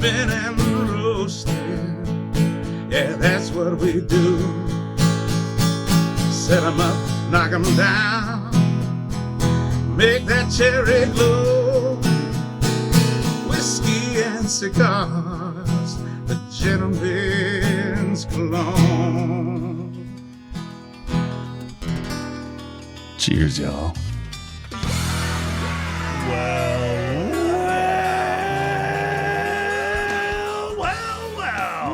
ripping and roasting. Yeah, that's what we do. Set 'em up, knock 'em down, make that cherry glow. Whiskey and cigars, the gentleman's cologne. Cheers, y'all.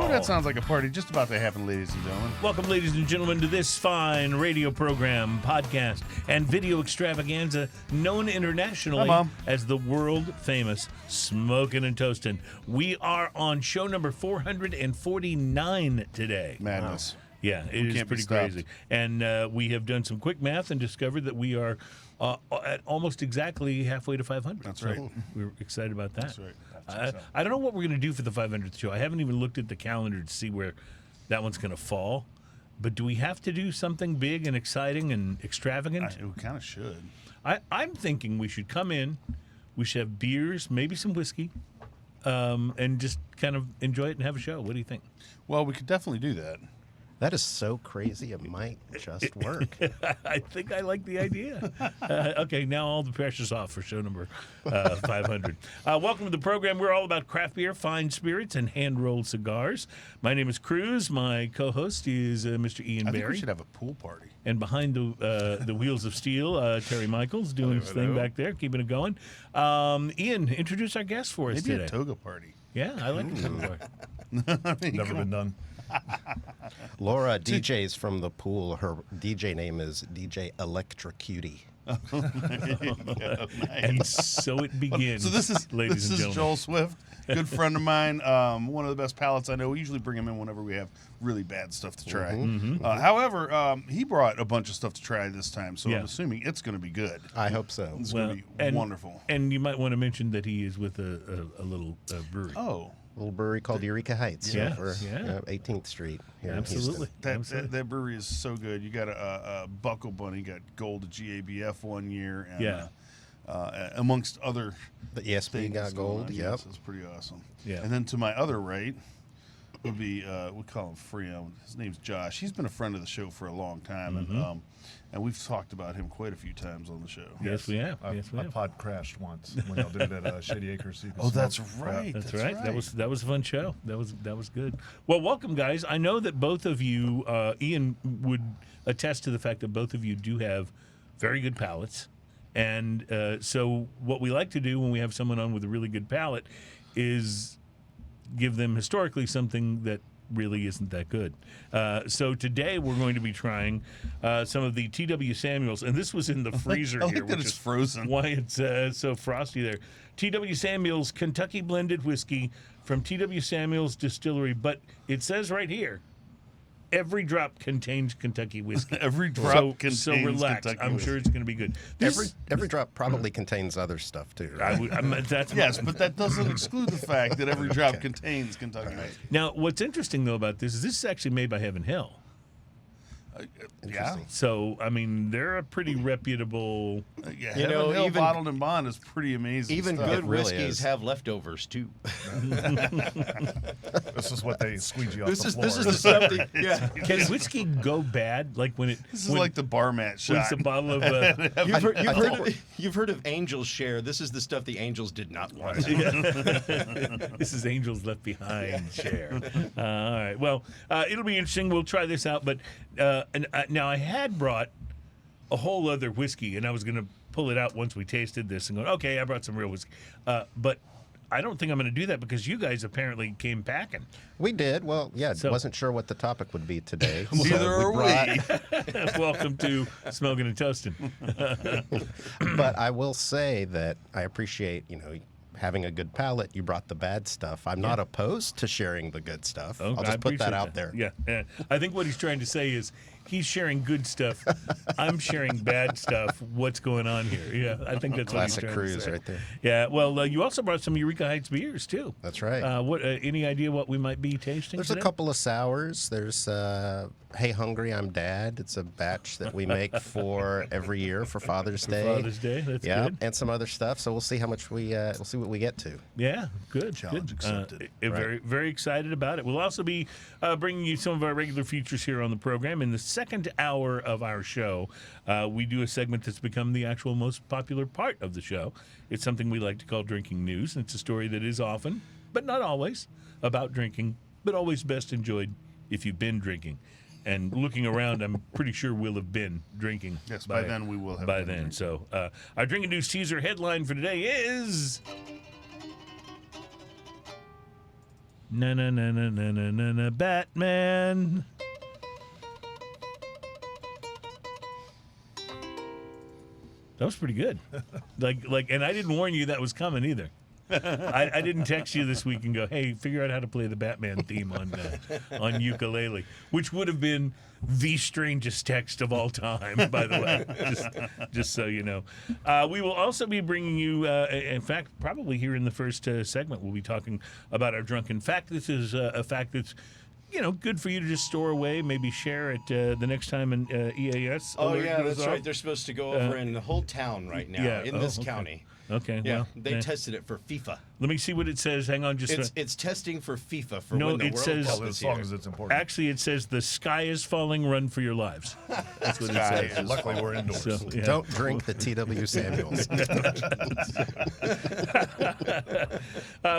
That sounds like a party just about to happen, ladies and gentlemen. Welcome, ladies and gentlemen, to this fine radio program, podcast, and video extravaganza known internationally as the world-famous Smokin' and Toastin'. We are on show number 449 today. Madness. Wow. Yeah, it is pretty crazy. And we have done some quick math and discovered that we are at almost exactly halfway to 500. That's right. So we're excited about that. That's right. I don't know what we're going to do for the 500th show. I haven't even looked at the calendar to see where that one's going to fall. But do we have to do something big and exciting and extravagant? We kind of should. I'm thinking we should come in, we should have beers, maybe some whiskey, and just kind of enjoy it and have a show. What do you think? Well, we could definitely do that. That is so crazy, it might just work. I think I like the idea. Okay, now all the pressure's off for show number 500. Welcome to the program. We're all about craft beer, fine spirits, and hand-rolled cigars. My name is Cruz. My co-host is Mr. Ian Barry. I think we should have a pool party. And behind the wheels of steel, Terry Michaels doing his thing back there, keeping it going. Ian, introduce our guest for us today. Maybe a toga party. Yeah, I like the toga party. Never been done. Laura DJs from the pool. Her DJ name is DJ Electrocutie. Nice. And so it begins. So this is gentlemen. Joel Swift, good friend of mine. One of the best palates I know. We usually bring him in whenever we have really bad stuff to try. Mm-hmm. However, he brought a bunch of stuff to try this time, so Yeah. I'm assuming it's going to be good. I hope so. It's going to be wonderful. And you might want to mention that he is with a little brewery. Oh. Little brewery called Eureka Heights. Yeah, Over, yeah. 18th Street here Absolutely. in Houston. That brewery is so good. You got a Buckle Bunny, got gold at GABF one year, and Yeah. Amongst other The ESP things got going gold. on. Yep. Yes, it's pretty awesome. Yeah. And then to my other right would be we call him Freon. His name's Josh. He's been a friend of the show for a long time, and we've talked about him quite a few times on the show. Yes, we have. My pod crashed once when y'all did it at Shady Acres. So you could Oh, that's smoke. right. That's right. That was a fun show. That was good. Well, welcome, guys. I know that both of you, Ian would attest to the fact that both of you do have very good palates, and so what we like to do when we have someone on with a really good palate is give them historically something that really isn't that good. So today we're going to be trying some of the T.W. Samuels, and this was in the freezer I here, like that which it's is frozen. why it's so frosty there. T.W. Samuels Kentucky Blended Whiskey from T.W. Samuels Distillery, but it says right here, every drop contains Kentucky whiskey. Every drop contains so relax. Kentucky I'm whiskey. sure it's going to be good. Every drop probably contains other stuff, too. Right? That's Yes, but that doesn't exclude the fact that every drop contains Kentucky whiskey. Now, what's interesting, though, about this is actually made by Heaven Hill. Yeah. So, I mean, they're a pretty reputable... Yeah, You know, Heaven Hill even- bottled and bond is pretty amazing Even stuff. good It really whiskeys is. have leftovers too. This is what they squeegee off This the is floor. this is the stuff that, yeah. Can whiskey go bad? Like when it... This is when, like the bar mat when shot. it's a bottle of... You've heard of angels share. This is the stuff the angels did not want. This is Angels Left Behind share. All right. Well, it'll be interesting. We'll try this out. But now I had brought a whole other whiskey, and I was going to pull it out once we tasted this and go, okay, I brought some real whiskey. But I don't think I'm going to do that because you guys apparently came packing. We did. Well, yeah, So- wasn't sure what the topic would be today. Neither are we. Welcome to Smoking and Toasting. But I will say that I appreciate, having a good palate. You brought the bad stuff. I'm not opposed to sharing the good stuff. Oh, I'll I just put that appreciate out there. Yeah. I think what he's trying to say is he's sharing good stuff. I'm sharing bad stuff. What's going on here? Yeah, I think that's Classic what he's trying to cruise say. right there. Yeah, well, you also brought some Eureka Heights beers, too. That's right. What? Any idea what we might be tasting There's today? a couple of sours. There's Hey Hungry, I'm Dad. It's a batch that we make for every year for Father's Day. Father's Day, that's yeah, good. and some other stuff. So we'll see how much we'll see what we get to. Yeah, good. Challenge good. accepted. Very, very excited about it. We'll also be bringing you some of our regular features here on the program. In the second hour of our show, we do a segment that's become the actual most popular part of the show. It's something we like to call Drinking News. And it's a story that is often, but not always, about drinking, but always best enjoyed if you've been drinking. And looking around, I'm pretty sure we'll have been drinking. Yes, by then we will have By been then. drinking. So our Drinking News teaser headline for today is... Na na na na na na na na Batman. That was pretty good. Like, and I didn't warn you that was coming either. I didn't text you this week and go, "Hey, figure out how to play the Batman theme on ukulele," which would have been the strangest text of all time, by the way. Just so you know, we will also be bringing you. In fact, probably here in the first segment, we'll be talking about our drunken fact. This is a fact that's, good for you to just store away, maybe share it the next time an EAS. Oh, alert yeah, goes that's off. right. They're supposed to go over in the whole town right now, in this okay. county. Okay, Yeah, well, they tested it for FIFA. let me see what it says. Hang on, just It's testing for FIFA for No, when the it World says- Cup Well, is as long here. as it's important. actually it says the sky is falling. Run for your lives. That's what it Sky says. is Luckily, we're indoors. So, yeah. Don't drink the T.W. Samuels.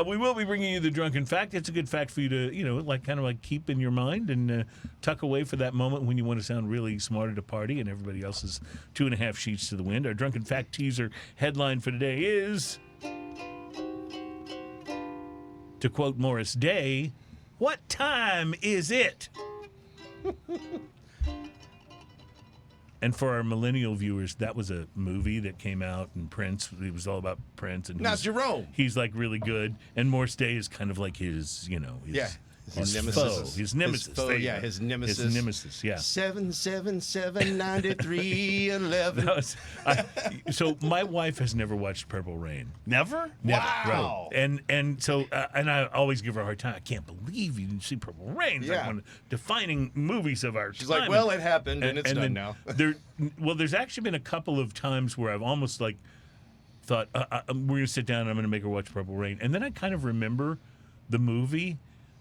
We will be bringing you the drunken fact. It's a good fact for you to, kind of keep in your mind and tuck away for that moment when you want to sound really smart at a party and everybody else is 2.5 sheets to the wind. Our drunken fact teaser headline for today is, to quote Morris Day, "What time is it?" And for our millennial viewers, that was a movie that came out, and Prince, it was all about Prince. And Now, he's- Jerome. He's really good, and Morris Day is kind of like his, His his nemesis. foe, his nemesis. His foe, There you yeah, go. his nemesis. His nemesis, yeah. 7779311. So my wife has never watched Purple Rain. Never? Never. Wow. Right. And so and I always give her a hard time. I can't believe you didn't see Purple Rain. It's like Yeah. one of the defining movies of our She's time. like, well, it happened, and it's done then now. There's actually been a couple of times where I've almost thought we're gonna sit down and I'm gonna make her watch Purple Rain, and then I kind of remember the movie.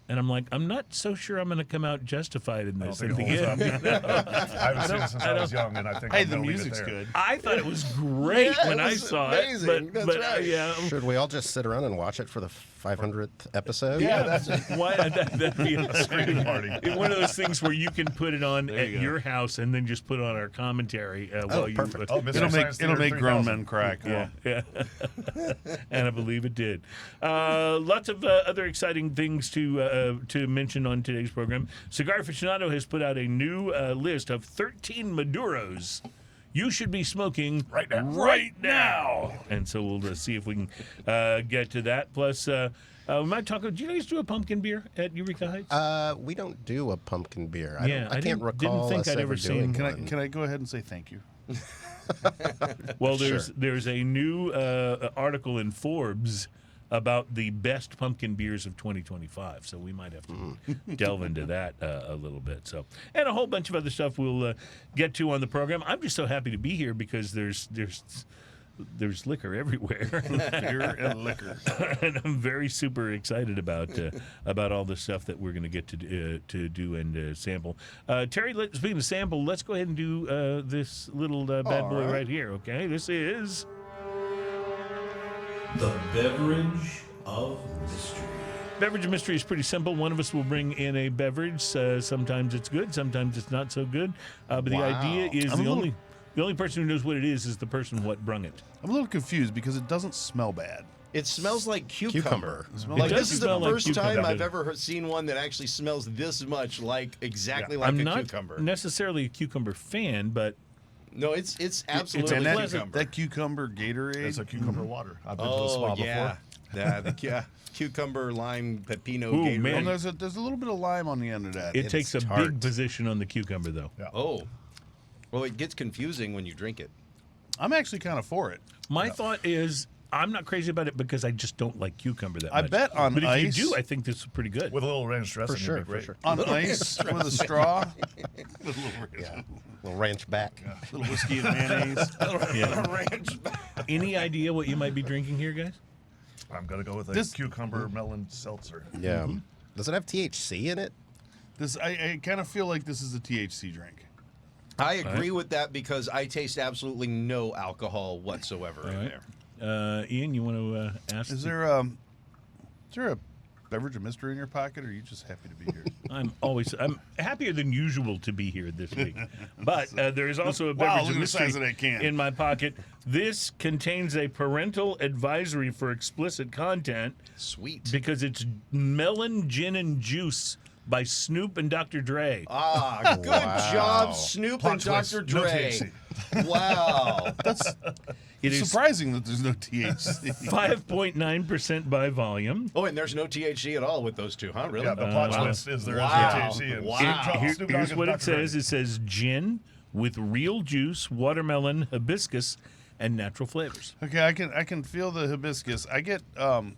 And I'm like, I'm not so sure I'm going to come out justified in I don't this. think At it the holds end. up. I haven't seen it since I was young, and I think Hey, I'm the gonna leave it music's there. good. I thought it was great Yeah, when it I was saw amazing. it. But, That's right. yeah. Should we all just sit around and watch it for the 500th episode? Yeah, that'd be a Screening party. One of those things where you can put it on There at you go. your house and then just put on our commentary while you. perfect. Oh, Mr. It'll Science make Theater grown 3000. men cry. Come on. Yeah. And I believe it did. Lots of other exciting things to mention on today's program. Cigar Aficionado has put out a new list of 13 Maduros you should be smoking Right now. Right now. And so we'll see if we can get to that. Plus, we might talk. Do you guys do a pumpkin beer at Eureka Heights? We don't do a pumpkin beer. Yeah, I can't didn't recall think us I'd ever ever seen- doing Can I one. go ahead and say thank you? Well, Sure. there's a new article in Forbes about the best pumpkin beers of 2025, so we might have to delve into that a little bit. So, and a whole bunch of other stuff we'll get to on the program. I'm just so happy to be here because there's liquor everywhere, Beer and liquor. and I'm very super excited about all the stuff that we're going to get to do and sample. Terry, speaking of sample, let's go ahead and do this little bad boy right here. Okay, this is. The beverage of mystery. Beverage of mystery is pretty simple. One of us will bring in a beverage. Sometimes it's good, sometimes it's not so good. But the idea is I'm a little- the only person who knows what it is the person what brung it. I'm a little confused because it doesn't smell bad. It smells like cucumber. It Like does this is smell the like first time cucumber. I've ever seen one that actually smells this much like exactly like I'm a not cucumber. necessarily a cucumber fan, but No, it's absolutely And that cucumber. cucumber Gatorade. It's a cucumber water. I've been to the Oh spa yeah. before. Cucumber, lime, pepino, Ooh, Gatorade. man. Well, there's a little bit of lime on the end of that. It takes a tart. big position on the cucumber, though. Yeah. Oh. Well, it gets confusing when you drink it. I'm actually kind of for it. My thought is, I'm not crazy about it because I just don't like cucumber that I much. bet on but if ice- you do, I think this is pretty good. With a little ranch dressing, sure, it'd be for great. sure. On ice with a straw, with Yeah, little ranch back. a little whiskey and mayonnaise. Any idea what you might be drinking here, guys? I'm gonna go with a This- cucumber melon seltzer. Yeah. Does it have THC in it? I kind of feel like this is a THC drink. I agree with that because I taste absolutely no alcohol whatsoever in right. there. Ian, you want to ask? Is there a beverage of mystery in your pocket, or are you just happy to be here? I'm happier than usual to be here this week. But there is also a Wow, beverage look of at the size mystery of that can. in my pocket. This contains a parental advisory for explicit content Sweet. because it's melon gin and juice by Snoop and Dr. Dre. Ah, good Wow. job, Snoop Plot and twist, Dr. no Dre. THC. Wow. It is Surprising that there's no THC. 5.9% by volume. Oh, and there's no THC at all with those two, huh? Really? Yeah, the plot twist is there is wow. no THC. And Wow. Snoop Dogg Here's and what it Dr. says. Dre. It says gin with real juice, watermelon, hibiscus, and natural flavors. Okay, I can feel the hibiscus. I get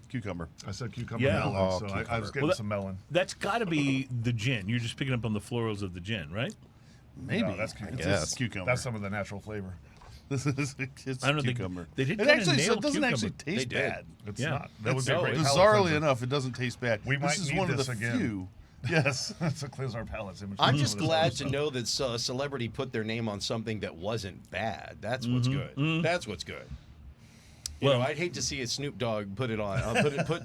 cucumber. I said cucumber Yeah. melon, Oh, so I cucumber. was getting Well, some melon. That's got to be the gin. You're just picking up on the florals of the gin, right? Maybe No, that's It's guess. cucumber. That's some of the natural flavor. This is it's I don't think cucumber. they did It kinda actually nail it doesn't actually cucumber. taste They did. bad. It's Yeah. not. That would be a So great palate Bizarrely cleanser. enough, it doesn't taste bad. We might this is need one of this the again. few. Yes. to cleanse our palates. I'm just glad to know that a celebrity put their name on something that wasn't bad. That's what's good. That's what's good. Well- I'd hate to see a Snoop Dogg put it on,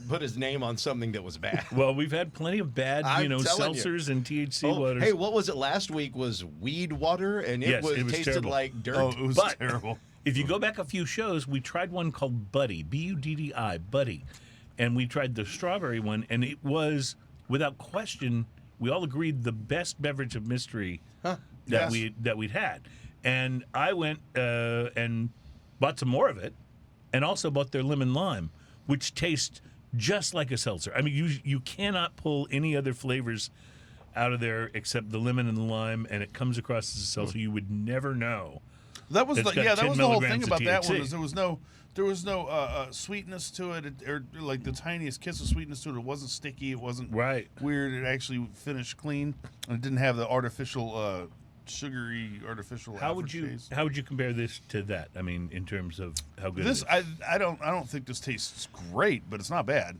put his name on something that was bad. Well, we've had plenty of bad, I'm telling you. seltzers and THC Oh, waters. hey, what was it last week? Was weed water, and Yes, it was tasted terrible. like dirt. Oh, it was But- terrible. If you go back a few shows, we tried one called Buddy, Buddi, Buddy, and we tried the strawberry one, and it was, without question, we all agreed the best beverage of mystery that Yes. we'd had. And I went and bought some more of it, and also bought their lemon lime, which tastes just like a seltzer. I mean, you cannot pull any other flavors out of there except the lemon and the lime, and it comes across as a seltzer. You would never know. That was It's the, got yeah. That 10 was the whole milligrams thing of about that one. THC. Is there was no sweetness to it, or like the tiniest kiss of sweetness to it. It wasn't sticky. It wasn't Right. weird. It actually finished clean, and it didn't have the artificial sugary artificial. How would you compare this to that? I mean, in terms of how good This it is. I don't think this tastes great, but it's not bad.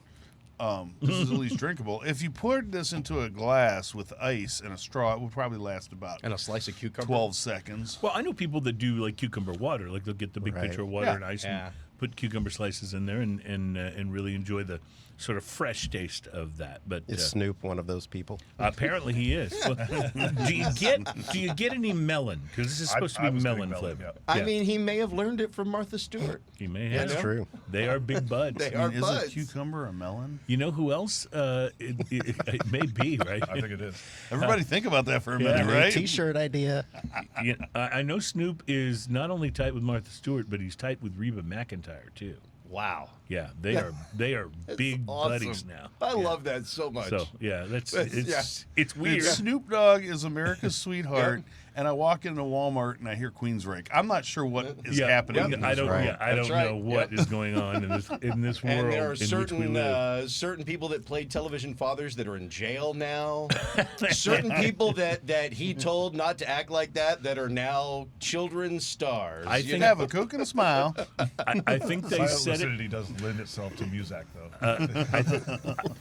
This is at least drinkable. If you poured this into a glass with ice and a straw, it would probably last about and a slice of cucumber. 12 seconds. Well, I know people that do like cucumber water. Like they'll get the big Right. pitcher of water Yeah. and ice Yeah. and put cucumber slices in there and really enjoy the sort of fresh taste of that. But Is Snoop one of those people? apparently he is. Well, do you get any melon? Because this is supposed to be melon flavor. Yeah. I Yeah. mean, he may have learned it from Martha Stewart. He may have. That's true. They are big buds. They I are mean, is buds. a cucumber a melon? You know who else? It may be right. I think it is. Everybody think about that for a Yeah. minute, New right? T-shirt idea. Yeah, I know Snoop is not only tight with Martha Stewart, but he's tight with Reba McEntire too. Wow. Yeah, they are big buddies Awesome. now. I love that so much. So yeah, That's- it's weird. Snoop Dogg is America's sweetheart, and I walk into Walmart and I hear Queensrÿche. I'm not sure what is happening. Yeah, in I this don't. world. Yeah, I That's don't know right. what Yep. is going on in this world and there are in which we live. certain people that played television fathers that are in jail now. Certain people that he told not to act like that are now children's stars. I You think- know? Have a Coke and a smile. I think they Silent said it. lucidity does lend itself to Muzak, though.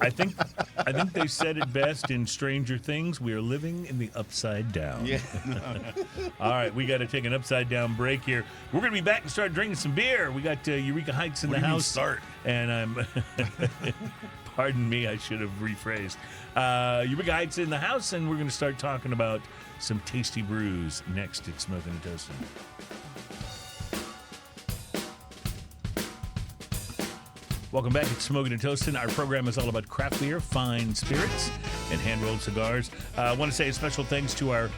I think they said it best in Stranger Things. We are living in the upside down. Yeah. All right, we got to take an upside down break here. We're going to be back and start drinking some beer. We got Eureka Heights in What the do you mean house. start? And I'm. Pardon me, I should have rephrased. Eureka Heights in the house, and we're going to start talking about some tasty brews next at Smoking and Toasting. Welcome back. It's Smoking and Toasting. Our program is all about craft beer, fine spirits, and hand-rolled cigars. I want to say a special thanks to our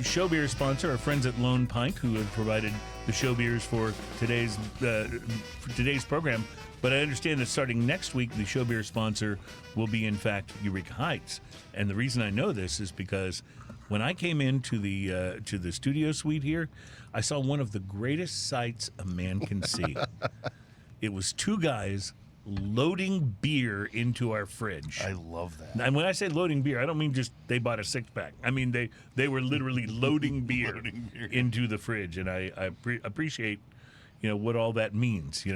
show beer sponsor, our friends at Lone Pint, who have provided the show beers for today's program. But I understand that starting next week, the show beer sponsor will be, in fact, Eureka Heights. And the reason I know this is because when I came into the studio suite here, I saw one of the greatest sights a man can see. It was two guys loading beer into our fridge. I love that. And when I say loading beer, I don't mean just they bought a 6-pack. I mean they were literally loading beer into the fridge, and I appreciate, what all that means.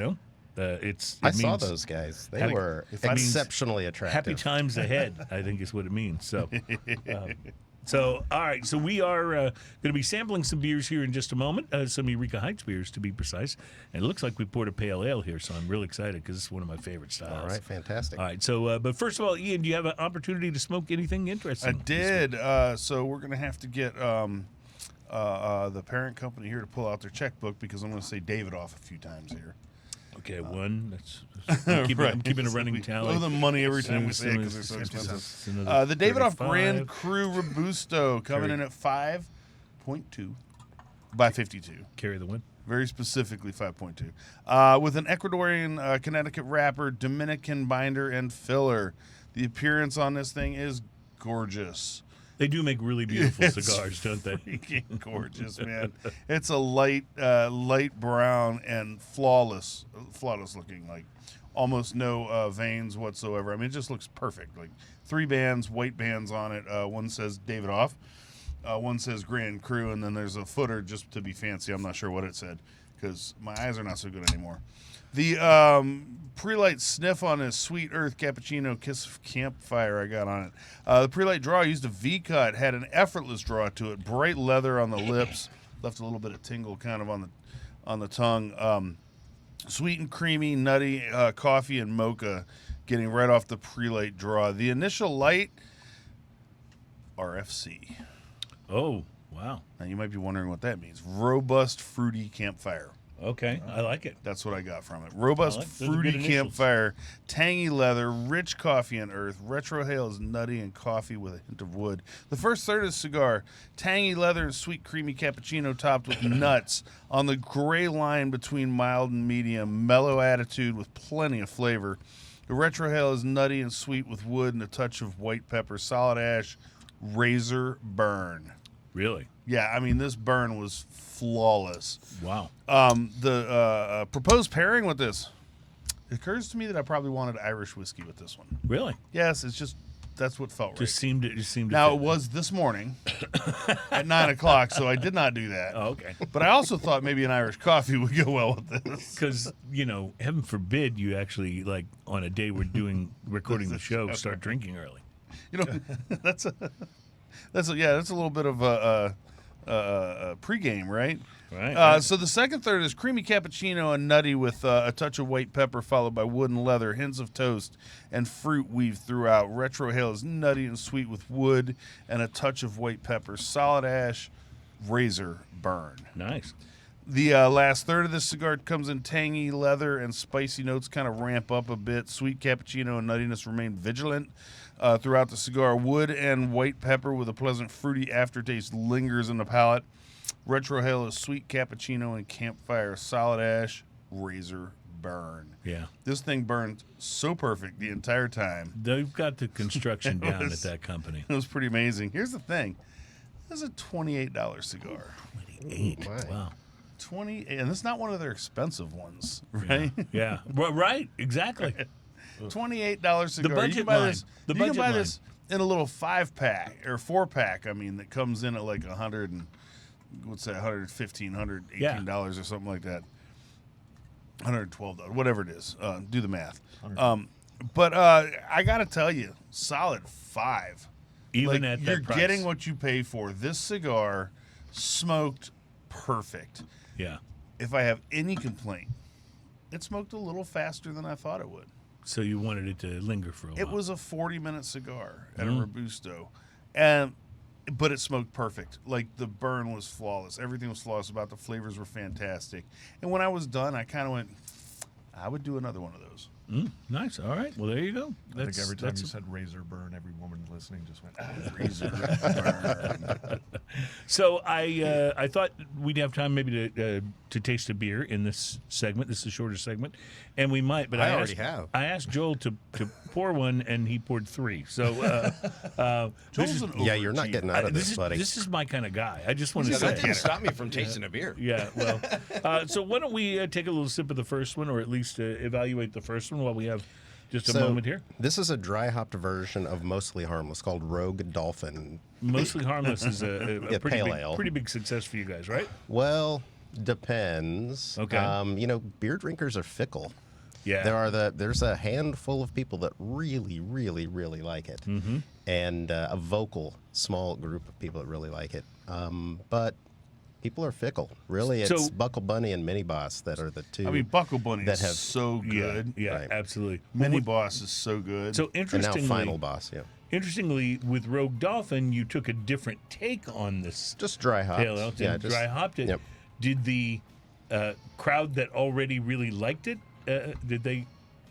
I saw those guys. They were exceptionally attractive. Happy times ahead, I think is what it means. So, all right. So we are going to be sampling some beers here in just a moment. Some Eureka Heights beers, to be precise. And it looks like we poured a pale ale here, so I'm really excited because it's one of my favorite styles. All right, fantastic. All right. So, but first of all, Ian, do you have an opportunity to smoke anything interesting? I did. So we're going to have to get the parent company here to pull out their checkbook because I'm going to say David off a few times here. Okay, one. I'm keeping a running tally. Owe them money every time we say it because they're so expensive. The Davidoff Grand Cru Robusto coming in at 5.2 by 52. Carry the win. Very specifically 5.2. With an Ecuadorian Connecticut wrapper, Dominican binder, and filler. The appearance on this thing is gorgeous. They do make really beautiful cigars, don't they? Freaking gorgeous, man. It's a light brown and flawless looking, like almost no veins whatsoever. I mean, it just looks perfect. Like 3 bands, white bands on it. One says Davidoff, one says Grand Cru, and then there's a footer just to be fancy. I'm not sure what it said because my eyes are not so good anymore. The pre-light sniff on his Sweet Earth Cappuccino Kiss of Campfire I got on it. The pre-light draw used a V-cut, had an effortless draw to it, bright leather on the lips, left a little bit of tingle kind of on the tongue. Sweet and creamy, nutty coffee and mocha getting right off the pre-light draw. The initial light, RFC. Oh, wow. Now you might be wondering what that means. Robust, fruity campfire. Okay, I like it. That's what I got from it. Robust, those are fruity good initials. campfire, tangy leather, rich coffee and earth. Retrohale is nutty and coffee with a hint of wood. The first third of the cigar, tangy leather and sweet creamy cappuccino topped with nuts on the gray line between mild and medium. Mellow attitude with plenty of flavor. The retrohale is nutty and sweet with wood and a touch of white pepper. Solid ash, razor burn. Really? Yeah, I mean, this burn was flawless. Wow. The proposed pairing with this, it occurs to me that I probably wanted Irish whiskey with this one. Really? Yes, it's just, that's what felt right. Just seemed to Now, fit. it was this morning at 9 o'clock, so I did not do that. Oh, okay. But I also thought maybe an Irish coffee would go well with this. Because, heaven forbid you actually, like, on a day we're recording the show, start drinking early. That's a little bit of a pregame, right? Right. So the second third is creamy cappuccino and nutty with a touch of white pepper followed by wood and leather, hints of toast, and fruit weaved throughout. Retrohale is nutty and sweet with wood and a touch of white pepper. Solid ash, razor burn. Nice. The last third of this cigar comes in tangy leather and spicy notes kind of ramp up a bit. Sweet cappuccino and nuttiness remain vigilant throughout the cigar. Wood and white pepper with a pleasant fruity aftertaste lingers in the palate. Retrohale is sweet cappuccino and campfire. Solid ash, razor burn. Yeah. This thing burned so perfect the entire time. They've got the construction down at that company. It was pretty amazing. Here's the thing. This is a $28 cigar. 28. Wow. 20, and it's not one of their expensive ones, right? Yeah. Well, right. Exactly. $28 cigar. budget you can buy line. this. The you can budget buy line. this in a little 5-pack or 4-pack. I mean, that comes in at like $100 and what's that? $115, $118 or something like that. $112, whatever it is. Do the math. But I got to tell you, solid 5. Even Like, at that you're price. getting what you pay for. This cigar smoked perfect. Yeah. If I have any complaint, it smoked a little faster than I thought it would. So you wanted it to linger for a while. It was a 40-minute cigar at a Robusto, but it smoked perfect. Like, the burn was flawless. Everything was flawless about it. The flavors were fantastic. And when I was done, I kind of went, I would do another one of those. Nice. All right. Well, there you go. I think every time you said razor burn, every woman listening just went, Razor burn. So I thought we'd have time maybe to taste a beer in this segment. This is a shorter segment, and we might. But I already have. I asked Joel to pour one, and he poured 3. So Joel's an Yeah, you're not overachiever. getting out of this, buddy. This is my kind of guy. I just want to Yeah, that say. didn't stop me from tasting a beer. Yeah, well, so why don't we take a little sip of the first one, or at least evaluate the first one while we have just a moment here. This is a dry hopped version of Mostly Harmless called Rogue Dolphin. Mostly Harmless is a Yeah, pretty, pale big, ale. pretty big success for you guys, right? Well, depends. Okay. Beer drinkers are fickle. Yeah. There's a handful of people that really, really, really like it, and a vocal small group of people that really like it. But people are fickle. Really, it's So- Buckle Bunny and Mini Boss that are the two. I mean, Buckle Bunny That is have- so good. Yeah, Right. absolutely. Mini Boss is so good. So and now interestingly, Final Boss. Yeah, interestingly, with Rogue Dolphin, you took a different take on this just dry hops. pale ale. Yeah, and dry hopped it. Yep. Did the crowd that already really liked it? Did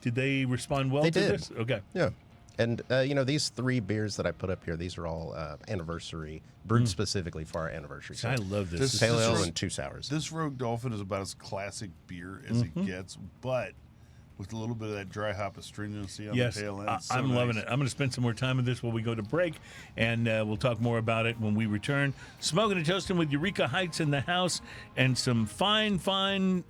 they respond well They to did. this? Okay. Yeah. And, these 3 beers that I put up here, these are all anniversary, brewed specifically for our anniversary. So I love this. This- pale ale is- and 2 sours. This Rogue Dolphin is about as classic beer as it gets, but with a little bit of that dry hop astringency on Yes, the tail end. It's so I'm loving nice. it. I'm going to spend some more time with this while we go to break, and we'll talk more about it when we return. Smoking and toasting with Eureka Heights in the house, and some fine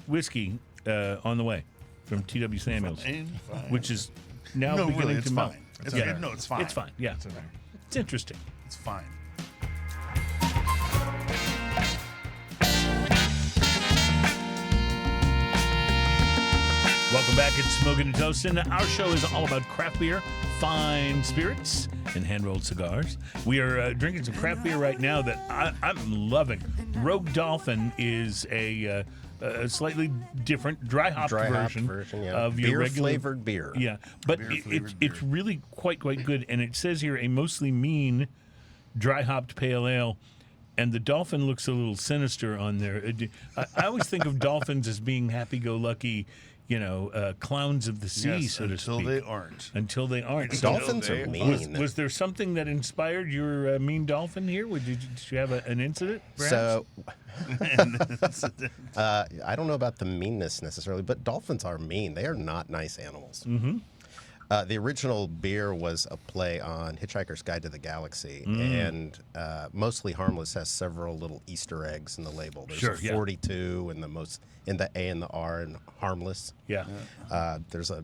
whiskey on the way from T.W. Samuels, Fine. which is now No, beginning really, it's to melt. fine. It's Yeah. good. No, it's fine. It's fine. Yeah, It's in there. it's interesting. It's fine. Welcome back. It's Smoking and Toasting. Our show is all about craft beer, fine spirits, and hand-rolled cigars. We are drinking some craft beer right now that I'm loving. Rogue Dolphin is a slightly different dry hopped version, yeah. of your beer regular flavored beer. Yeah, but Beer-flavored it's beer. really quite good. And it says here a mostly mean dry hopped pale ale. And the dolphin looks a little sinister on there. I always think of dolphins as being happy-go-lucky, clowns of the sea, Yes, so to until speak. they aren't. Until they aren't. So Dolphins are mean. was there something that inspired your mean dolphin here? Did you have an incident? Perhaps? So, I don't know about the meanness necessarily, but dolphins are mean. They are not nice animals. Mm-hmm. The original beer was a play on Hitchhiker's Guide to the Galaxy, and Mostly Harmless has several little Easter eggs in the label. There's Sure, a yeah. 42 and in the A and the R and Harmless. yeah.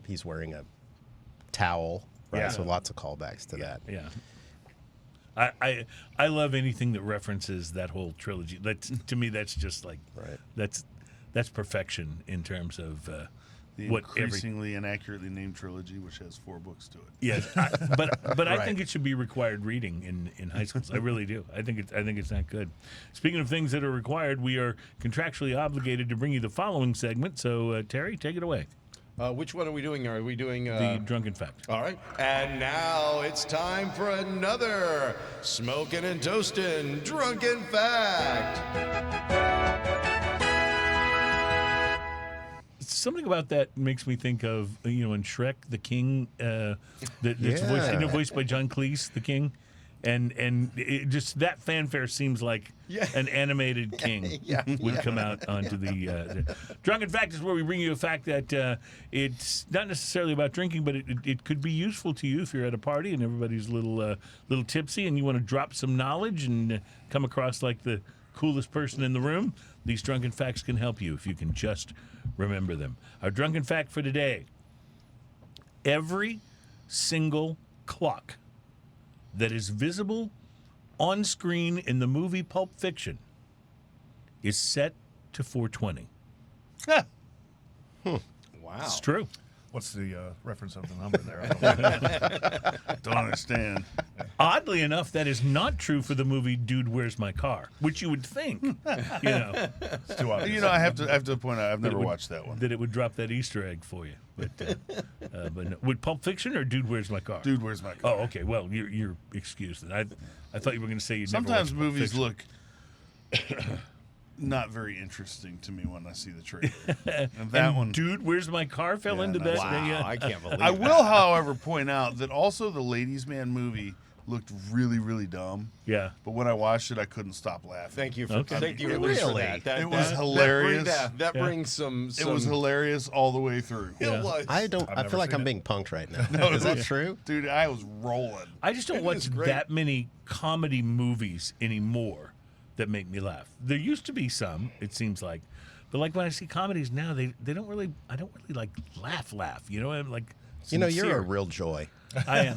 He's wearing a towel, right? Yeah. So lots of callbacks to that. Yeah. I love anything that references that whole trilogy. To me, that's just like Right. that's perfection in terms of The what every. increasingly inaccurately named trilogy, which has 4 books to it. Yes, but I Right. think it should be required reading in high schools. I really do. I think it's that good. Speaking of things that are required, we are contractually obligated to bring you the following segment. So Terry, take it away. Which one are we doing? Are we doing The drunken fact. All right. And now it's time for another Smoking and Toasting Drunken Fact. Something about that makes me think of in Shrek the king that's Yeah. voiced by John Cleese, the king, and just that fanfare seems like an animated king would come out onto the drunken fact is where we bring you a fact that it's not necessarily about drinking, but it could be useful to you if you're at a party and everybody's a little tipsy and you want to drop some knowledge and come across like the coolest person in the room. These drunken facts can help you if you can just remember them. Our drunken fact for today: every single clock that is visible on screen in the movie Pulp Fiction is set to 4:20. Wow. It's true. What's the reference of the number there? I don't know. Don't understand. Oddly enough, that is not true for the movie Dude, Where's My Car? Which you would think, It's too obvious. I have to point out, I've never watched that one. that it would drop that Easter egg for you. But no. Would Pulp Fiction or Dude, Where's My Car? Dude, where's my car? Oh, okay. Well, you're excused. Then. I thought you were going to say you'd never Sometimes watched Pulp movies Fiction. look not very interesting to me when I see the trailer. And that one. Dude, Where's My Car fell Yeah, into no. that. Wow. I can't believe I that. will, however, point out that also the Ladies Man movie looked really, really dumb. Yeah. But when I watched it, I couldn't stop laughing. Thank you for Okay. thank you It at least for really- that. it was hilarious. That brings some. It was hilarious all the way through. Yeah. It was. I never feel like seen I'm it. being punked right now. Is that true? Dude, I was rolling. I just don't It watch is great. that many comedy movies anymore that make me laugh. There used to be some, it seems like. But like when I see comedies now, they don't really, I don't really like laugh. You know, I'm like, You know, you're a sincere. real joy. I am.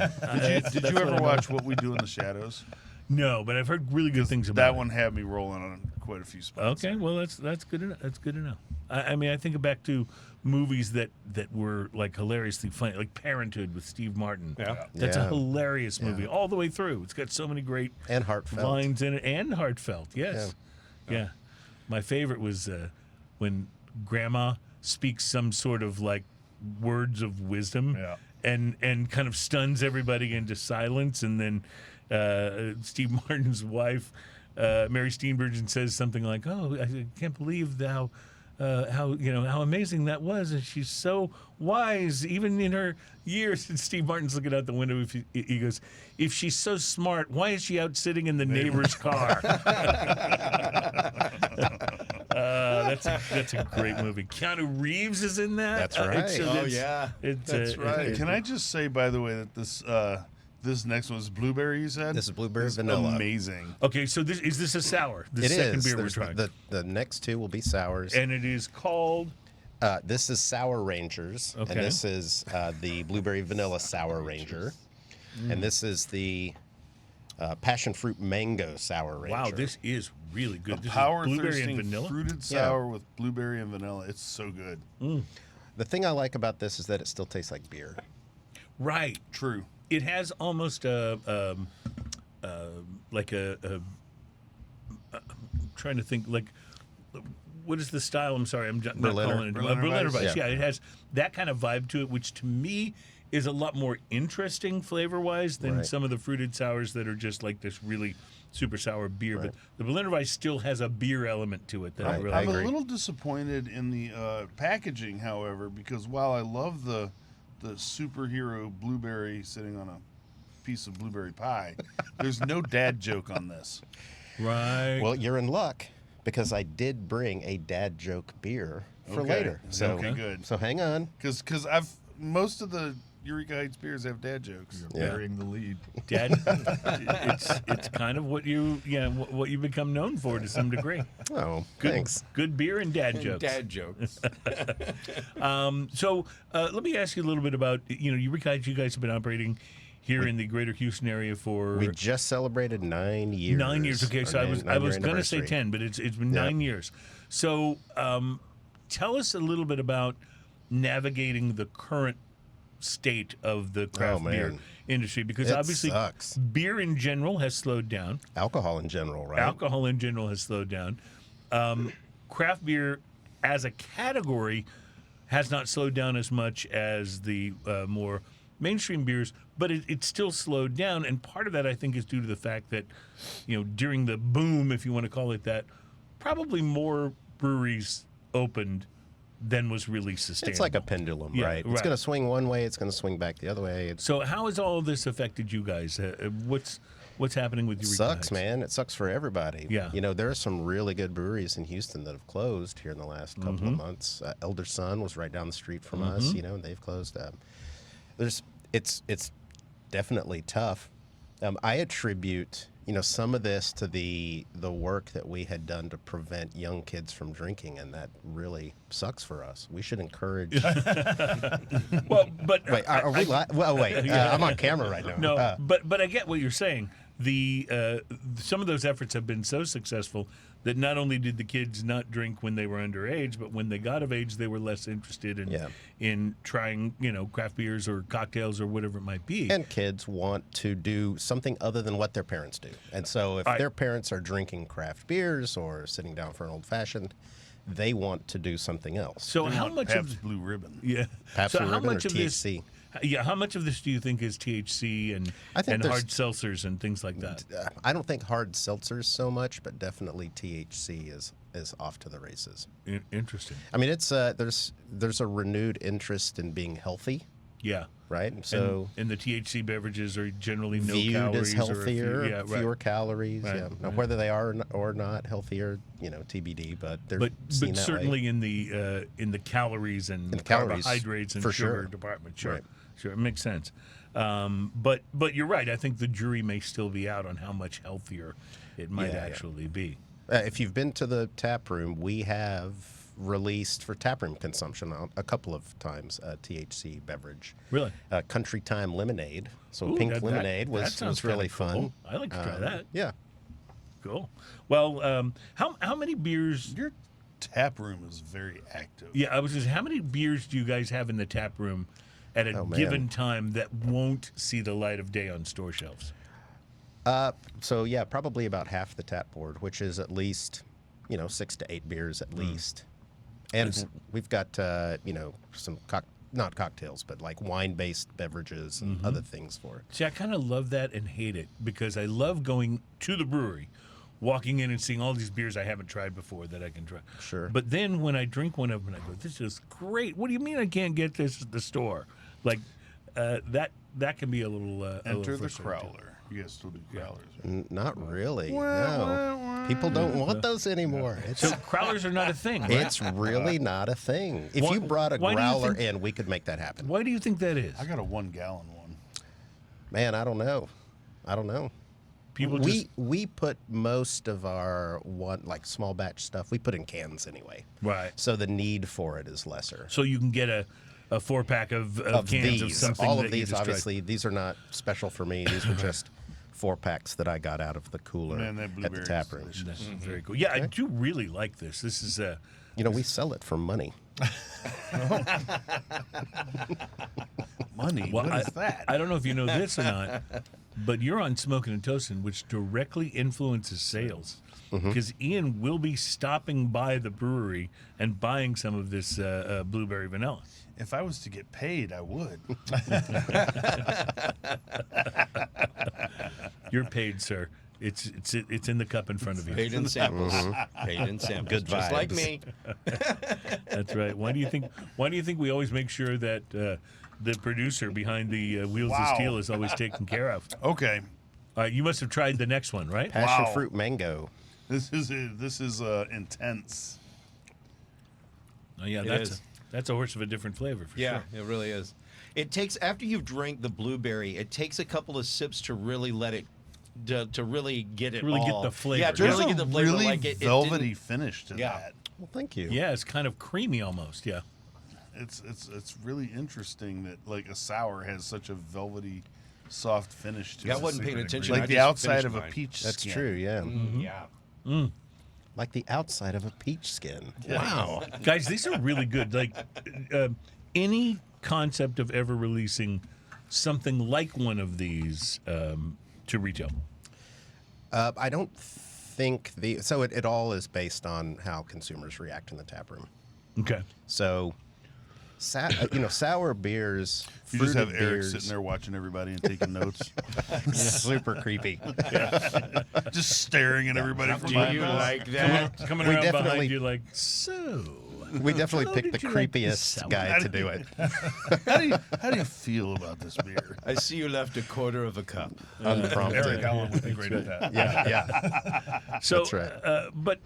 Did you ever watch What We Do in the Shadows? No, but I've heard really good things about That it. one had me rolling on quite a few spots. Okay, well that's good enough. That's good to know. I mean, I think back to movies that were like hilariously funny, like Parenthood with Steve Martin. Yeah. That's a Yeah. hilarious movie all the way through. It's got so many great And heartfelt. lines in it, and heartfelt. Yes, yeah. My favorite was when Grandma speaks some sort of like words of wisdom, Yeah. and kind of stuns everybody into silence, and then Steve Martin's wife, Mary Steenburgen, says something like, "Oh, I can't believe how amazing that was, and she's so wise even in her years." And Steve Martin's looking out the window. He goes, "If she's so smart, why is she out sitting in the neighbor's car?" That's a great movie. Keanu Reeves is in that. That's right. Oh, yeah. That's right. Can I just say, by the way, that this next one is blueberry, you said? This is blueberry It's vanilla. amazing. Okay, so is this a sour? The It second is. beer we're There's trying. the next two will be sours. And it is called. This is Sour Rangers. Okay. And this is the Blueberry Vanilla Sour Ranger. And this is the Passion Fruit Mango Sour Ranger. Wow, this is really good. A This is power blueberry and thirsting vanilla. fruited sour with blueberry and vanilla. It's so good. The thing I like about this is that it still tastes like beer. Right. True. It has almost like I'm trying to think, like, what is the style? I'm sorry, I'm not Berliner. calling it Berliner Berliner Weiss. Weiss. Yeah, it has that kind of vibe to it, which to me is a lot more interesting flavor-wise than Right. some of the fruited sours that are just like this really super sour beer. Right. But the Berliner Weiss still has a beer element to it that I Right. really I'm agree. a little disappointed in the packaging, however, because while I love the superhero blueberry sitting on a piece of blueberry pie, there's no dad joke on this. Right. Well, you're in luck because I did bring a dad joke beer for Okay. later. So, Okay, good. So hang on. Because most of the Eureka Heights beers have dad jokes. You're Yeah. burying the lead. Dad, it's kind of what you become known for to some degree. Oh, Good, thanks. good beer and dad jokes. Dad jokes. So let me ask you a little bit about Eureka Heights. You guys have been operating here in the Greater Houston area for We just celebrated 9 years. 9 years. Okay, so Our I was nine-year going to say anniversary. 10, but it's been Yeah. 9 years. So tell us a little bit about navigating the current state of the craft beer man. industry, because It obviously sucks. beer in general has slowed down. Alcohol in general, right? Alcohol in general has slowed down. Craft beer as a category has not slowed down as much as the more mainstream beers, but it's still slowed down. And part of that, I think, is due to the fact that, during the boom, if you want to call it that, probably more breweries opened than was really sustainable. It's like a pendulum, Yeah, right? It's right. going to swing one way, it's going to swing back the other way. It So how has all of this affected you guys? What's happening with Eureka sucks, Heights? man. It sucks for everybody. Yeah. There are some really good breweries in Houston that have closed here in the last couple Mm-hmm. of months. Elder Sun was right down the street from us, and they've closed up. It's definitely tough. I attribute some of this to the work that we had done to prevent young kids from drinking, and that really sucks for us. We should encourage. Well, but Wait, are we live? Well, wait. I'm on camera right now. No, but I get what you're saying. Some of those efforts have been so successful that not only did the kids not drink when they were underage, but when they got of age, they were less interested in trying craft beers or cocktails or whatever it might be. And kids want to do something other than what their parents do. And so if their parents are drinking craft beers or sitting down for an old fashioned, they want to do something else. So They how want much Pabst of Blue Ribbon. Pabst so Blue how Ribbon much or of this? THC? Yeah, how much of this do you think is THC and I think there's- hard seltzers and things like that? I don't think hard seltzers so much, but definitely THC is off to the races. Interesting. I mean, it's there's a renewed interest in being healthy Yeah. right? So and the THC beverages are generally no viewed calories as healthier, or a few, fewer calories. Right, Yeah. Now, right. whether they are or not healthier, TBD. But they're But seen that certainly way. in the calories and In the calories, carbohydrates and for sugar sure. department. Sure, Right. sure, it makes sense. But you're right. I think the jury may still be out on how much healthier it might Yeah, yeah. actually be. If you've been to the tap room, we have released for taproom consumption a couple of times a THC beverage. Really? Country Time Lemonade. So Ooh, pink that lemonade sounds was kinda really cool. fun. I'd like to try that. Yeah. Cool. Well, how many beers? Your tap room is very active. Yeah, I was just. How many beers do you guys have in the tap room at a Oh, man. given time that won't see the light of day on store shelves? So yeah, probably about half the tap board, which is at least 6 to 8 beers at least. And we've got some not cocktails, but like wine-based beverages and other things for it. See, I kind of love that and hate it because I love going to the brewery, walking in and seeing all these beers I haven't tried before that I can try. Sure. But then when I drink one of them, I go, "This is great. What do you mean I can't get this at the store?" Like that can be a little. Enter the frustrating, too. crowler. You guys still do crowlers, right? Not really. No. People don't want those anymore. So crowlers are not a thing. Right? It's really not a thing. If you brought a why do you growler think- in, we could make that happen. Why do you think that is? I got a 1 gallon one. Man, I don't know. People just We put most of our small batch stuff, we put in cans anyway. right. So the need for it is lesser. So you can get a 4-pack of cans these, of something. all that of you these, just tried. obviously, these are not special for me. These were just 4-packs that I got out of the cooler Man, that at the blueberry is tap room. delicious. That's very cool. Yeah, I do really like this. This is We sell it for money. Money? well, What is that? I don't know if you know this or not, but you're on Smoking and Toasting, which directly influences sales. Because Ian will be stopping by the brewery and buying some of this blueberry vanilla. If I was to get paid, I would. You're paid, sir. It's in the cup in front of you. Paid in samples. Paid in samples. Good Just like vibes. me. That's right. Why do you think we always make sure that the producer behind the wheels of Wow. steel is always taken care of? Okay, All right, you must have tried the next one, right? Passion Wow. fruit mango. this is intense. Oh, yeah, It that's is. that's a horse of a different flavor for Yeah, sure. it really is. It takes after you've drank the blueberry, it takes a couple of sips to really let it to really get it really get all. the flavor. Yeah, to There's really There's get a the flavor really like it velvety didn't- finish to Yeah. that. Well, thank you. Yeah, it's kind of creamy almost. Yeah. It's really interesting that like a sour has such a velvety, soft finish to Yeah, it. I wasn't paying attention. Like I the just outside finished of a mine. peach. That's skin. true, yeah. Yeah. Like the outside of a peach skin. Wow. Guys, these are really good. Like any concept of ever releasing something like one of these to retail. I don't think it all is based on how consumers react in the tap room. Okay. So, sour beers, You just have fruited Eric beers, sitting there watching everybody and taking notes, super creepy. just staring at everybody from Do behind you us. like that? Coming We around definitely- behind you like, so. We definitely How picked the did you like this creepiest sour? guy to do it. How do you feel about this beer? I see you left a quarter of a cup. Unprompted. Eric Allen would be great at that. Yeah. So, That's right. But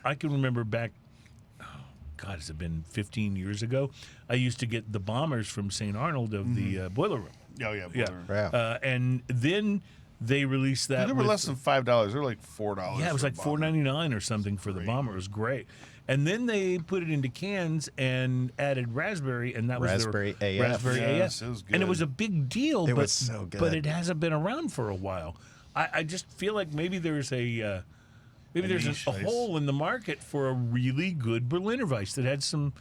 I can remember back. Oh God, has it been 15 years ago? I used to get the bombers from St. Arnold of the Boiler Room. Oh yeah, Yeah, brother. Wow. and then they released that. They were with- less than $5. They were like $4. Yeah, it was for a like bottle. $4.99 or something for the bomber. It was great. And then they put it into cans and added raspberry, and that was Raspberry their AF. Raspberry Yes, AF. it was And it good. was a big deal. It but, was so good. But it hasn't been around for a while. I just feel like maybe there's a niche a ice. hole in the market for a really good Berliner Weiss that had some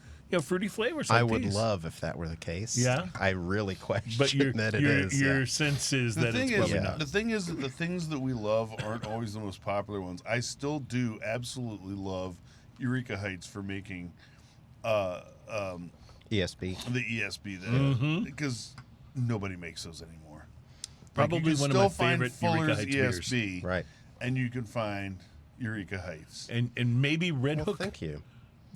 fruity flavors. I like would these. love if that were the case. Yeah? I really question But your that it is. your yeah. sense is The that thing it's is, probably not. the thing is that the things that we love aren't always the most popular ones. I still do absolutely love Eureka Heights for making ESB. the ESB because nobody makes those anymore. Probably you can one of still my find favorite Eureka Fuller's Heights beers. ESB, Right. and you can find Eureka Heights. And maybe Red Well, Hook. thank you.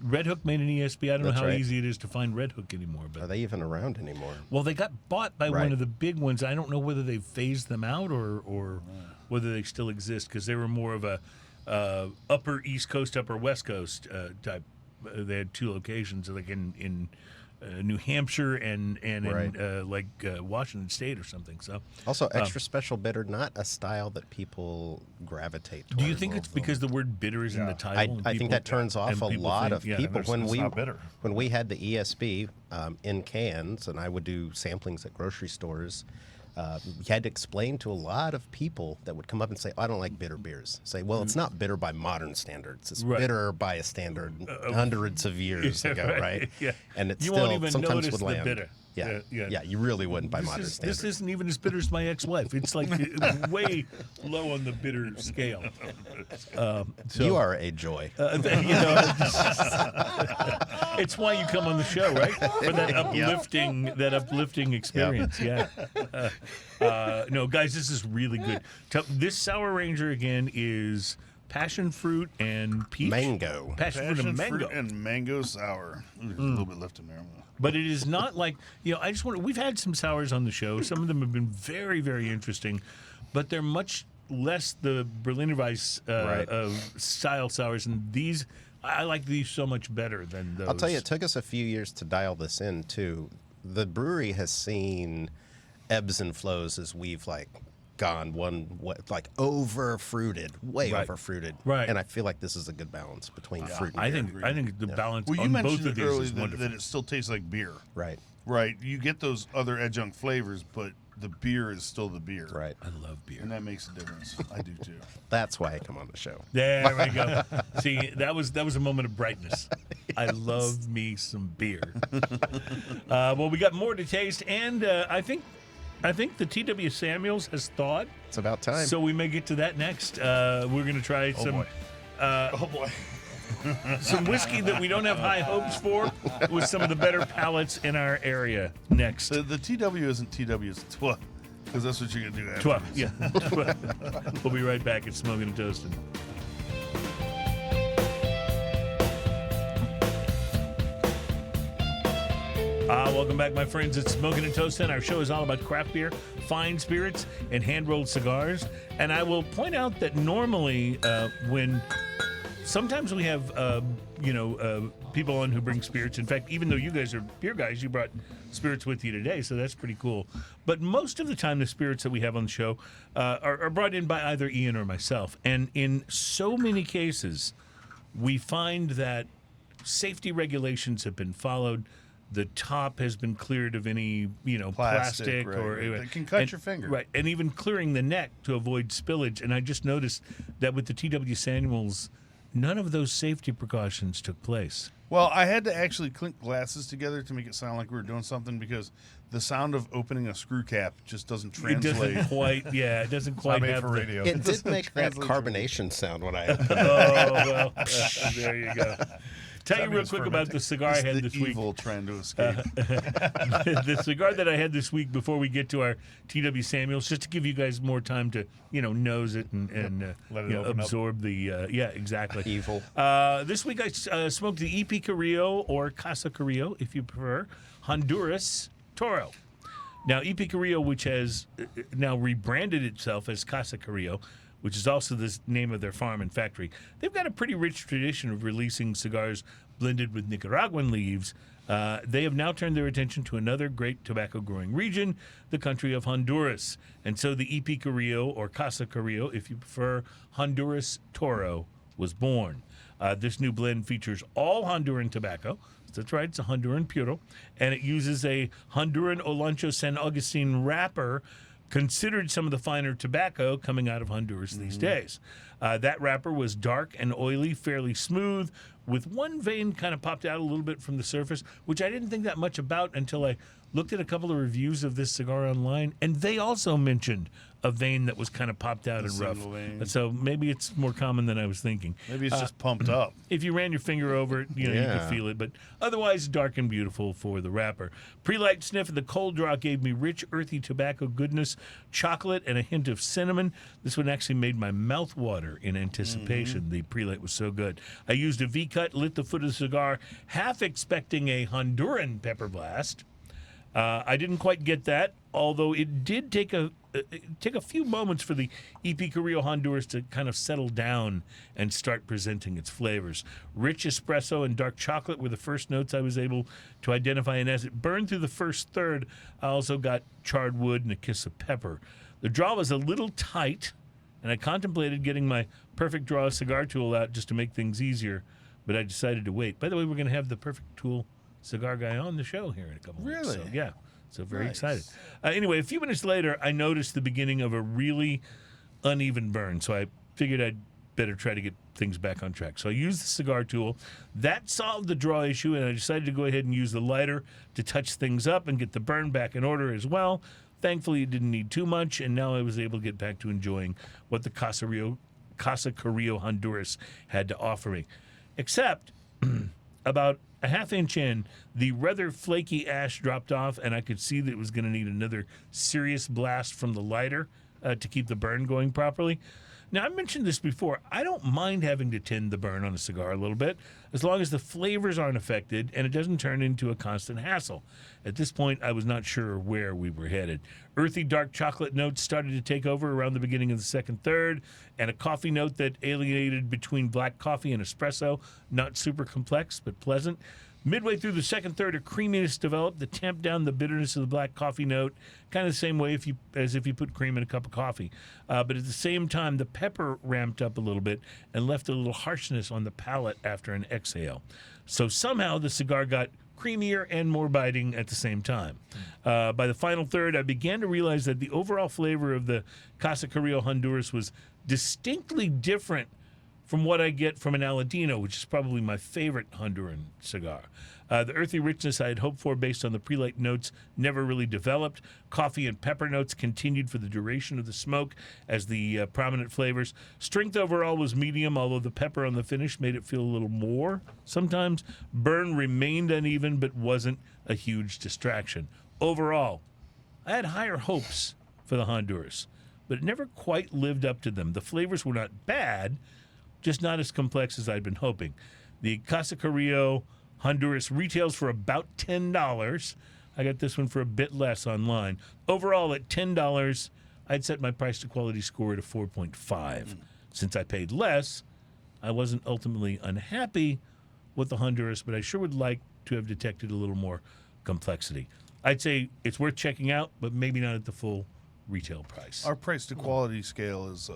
Red Hook made an ESB. I don't know That's how right. easy it is to find Red Hook anymore. But Are they even around anymore? well, they got bought by one Right. of the big ones. I don't know whether they've phased them out or whether they still exist because they were more of a upper East Coast, upper West Coast type. They had two locations, like in New Hampshire and Right. in Washington State or something. So, Also, extra special bitter, not a style that people gravitate towards. do you think it's because the word bitter is in the Yeah. title? and I think people- that turns off and a people lot think- of yeah, people. it's When not bitter. when we had the ESB in cans, and I would do samplings at grocery stores, you had to explain to a lot of people that would come up and say, "I don't like bitter beers." Say, "Well, it's not bitter by modern standards. It's Right. bitter by a standard hundreds of years ago, right?" Yeah. And it's You still won't even sometimes notice would the land. bitter. Yeah. Yeah. Yeah, you really wouldn't by modern This standards. isn't even as bitter as my ex-wife. It's like way low on the bitter scale. You are a joy. It's why you come on the show, right? For that uplifting experience. Yeah. No, guys, this is really good. This Sour Ranger again is passion fruit and peach. Mango. Passion fruit and mango. fruit and mango sour. There's a little bit left in there. But it is not like, I just want to, we've had some sours on the show. Some of them have been very, very interesting, but they're much less the Berliner Weiss Right. style sours. And these, I like these so much better than those. I'll tell you, it took us a few years to dial this in, too. The brewery has seen ebbs and flows as we've, gone over fruited, way Right. over fruited. Right. And I feel like this is a good balance between fruit and I beer. think the balance Well, you on both mentioned of it these earlier is wonderful. that it still tastes like beer. Right. Right. You get those other adjunct flavors, but the beer is still the beer. Right. I love beer. And that makes a difference. I do too. That's why I come on the show. There we go. See, that was a moment of brightness. I love me some beer. Well, we got more to taste, and I think the T.W. Samuels has thawed, It's about time. so we may get to that next. We're going to try some boy. Oh boy. some whiskey that we don't have high hopes for with some of the better palates in our area next. The TW isn't TW, it's TWA. Because that's what you're going to do after. 12. Yeah. 12. We'll be right back at Smoking and Toasting. Welcome back, my friends. It's Smoking and Toasting. Our show is all about craft beer, fine spirits, and hand-rolled cigars. And I will point out that normally when sometimes we have, people on who bring spirits. In fact, even though you guys are beer guys, you brought spirits with you today, so that's pretty cool. But most of the time, the spirits that we have on the show are brought in by either Ian or myself. And in so many cases, we find that safety regulations have been followed. The top has been cleared of any, plastic right. or That can cut your finger. Right, and even clearing the neck to avoid spillage. And I just noticed that with the T.W. Samuels, none of those safety precautions took place. Well, I had to actually clink glasses together to make it sound like we were doing something because the sound of opening a screw cap just doesn't translate. It doesn't quite, it doesn't quite Not made have for the- radio. it did make that carbonation sound when I opened it. Oh, well, there you go. Tell you That real means quick about the cigar I It's had the this week. evil trying to escape. The cigar that I had this week before we get to our T.W. Samuels, just to give you guys more time to, nose it and Let it open up. absorb the, exactly. Evil. This week I smoked the EP Carrillo, or Casa Carrillo, if you prefer, Honduras Toro. Now, EP Carrillo, which has now rebranded itself as Casa Carrillo, which is also the name of their farm and factory, they've got a pretty rich tradition of releasing cigars blended with Nicaraguan leaves. They have now turned their attention to another great tobacco growing region, the country of Honduras. And so the EP Carrillo, or Casa Carrillo, if you prefer, Honduras Toro, was born. This new blend features all Honduran tobacco. That's right, it's a Honduran Puro. And it uses a Honduran Olancho San Agustin wrapper, considered some of the finer tobacco coming out of Honduras these days. That wrapper was dark and oily, fairly smooth, with one vein kind of popped out a little bit from the surface, which I didn't think that much about until I looked at a couple of reviews of this cigar online, and they also mentioned a vein that was kind of popped out and rough. single vein. And so maybe it's more common than I was thinking. Maybe it's just pumped up. If you ran your finger over it, you Yeah. could feel it. But otherwise, dark and beautiful for the wrapper. Pre-light sniff of the cold draw gave me rich, earthy tobacco goodness, chocolate, and a hint of cinnamon. This one actually made my mouth water in anticipation. The pre-light was so good. I used a V cut, lit the foot of the cigar, half expecting a Honduran pepper blast. I didn't quite get that, although it did take a few moments for the EP Carrillo Honduras to kind of settle down and start presenting its flavors. Rich espresso and dark chocolate were the first notes I was able to identify, and as it burned through the first third, I also got charred wood and a kiss of pepper. The draw was a little tight, and I contemplated getting my Perfect Draw cigar tool out just to make things easier, but I decided to wait. By the way, we're going to have the Perfect Tool cigar guy on the show here in a couple weeks. Really? So, yeah. So very Nice. excited. Anyway, a few minutes later, I noticed the beginning of a really uneven burn. So I figured I'd better try to get things back on track. So I used the cigar tool. That solved the draw issue, and I decided to go ahead and use the lighter to touch things up and get the burn back in order as well. Thankfully, it didn't need too much, and now I was able to get back to enjoying what the Casa Carrillo Honduras had to offer me. Except about a half inch in, the rather flaky ash dropped off, and I could see that it was going to need another serious blast from the lighter to keep the burn going properly. Now, I mentioned this before. I don't mind having to tend the burn on a cigar a little bit, as long as the flavors aren't affected and it doesn't turn into a constant hassle. At this point, I was not sure where we were headed. Earthy dark chocolate notes started to take over around the beginning of the second third, and a coffee note that alienated between black coffee and espresso. Not super complex, but pleasant. Midway through the second third, a creaminess developed that tamped down the bitterness of the black coffee note, kind of the same way as if you put cream in a cup of coffee. But at the same time, the pepper ramped up a little bit and left a little harshness on the palate after an exhale. So somehow the cigar got creamier and more biting at the same time. By the final third, I began to realize that the overall flavor of the Casa Carrillo Honduras was distinctly different from what I get from an Aladino, which is probably my favorite Honduran cigar. The earthy richness I had hoped for based on the pre-light notes never really developed. Coffee and pepper notes continued for the duration of the smoke as the prominent flavors. Strength overall was medium, although the pepper on the finish made it feel a little more. Sometimes burn remained uneven, but wasn't a huge distraction. Overall, I had higher hopes for the Honduras, but it never quite lived up to them. The flavors were not bad, just not as complex as I'd been hoping. The Casa Carrillo Honduras retails for about $10. I got this one for a bit less online. Overall, at $10, I'd set my price to quality score at a 4.5. Since I paid less, I wasn't ultimately unhappy with the Honduras, but I sure would like to have detected a little more complexity. I'd say it's worth checking out, but maybe not at the full retail price. Our price to quality scale is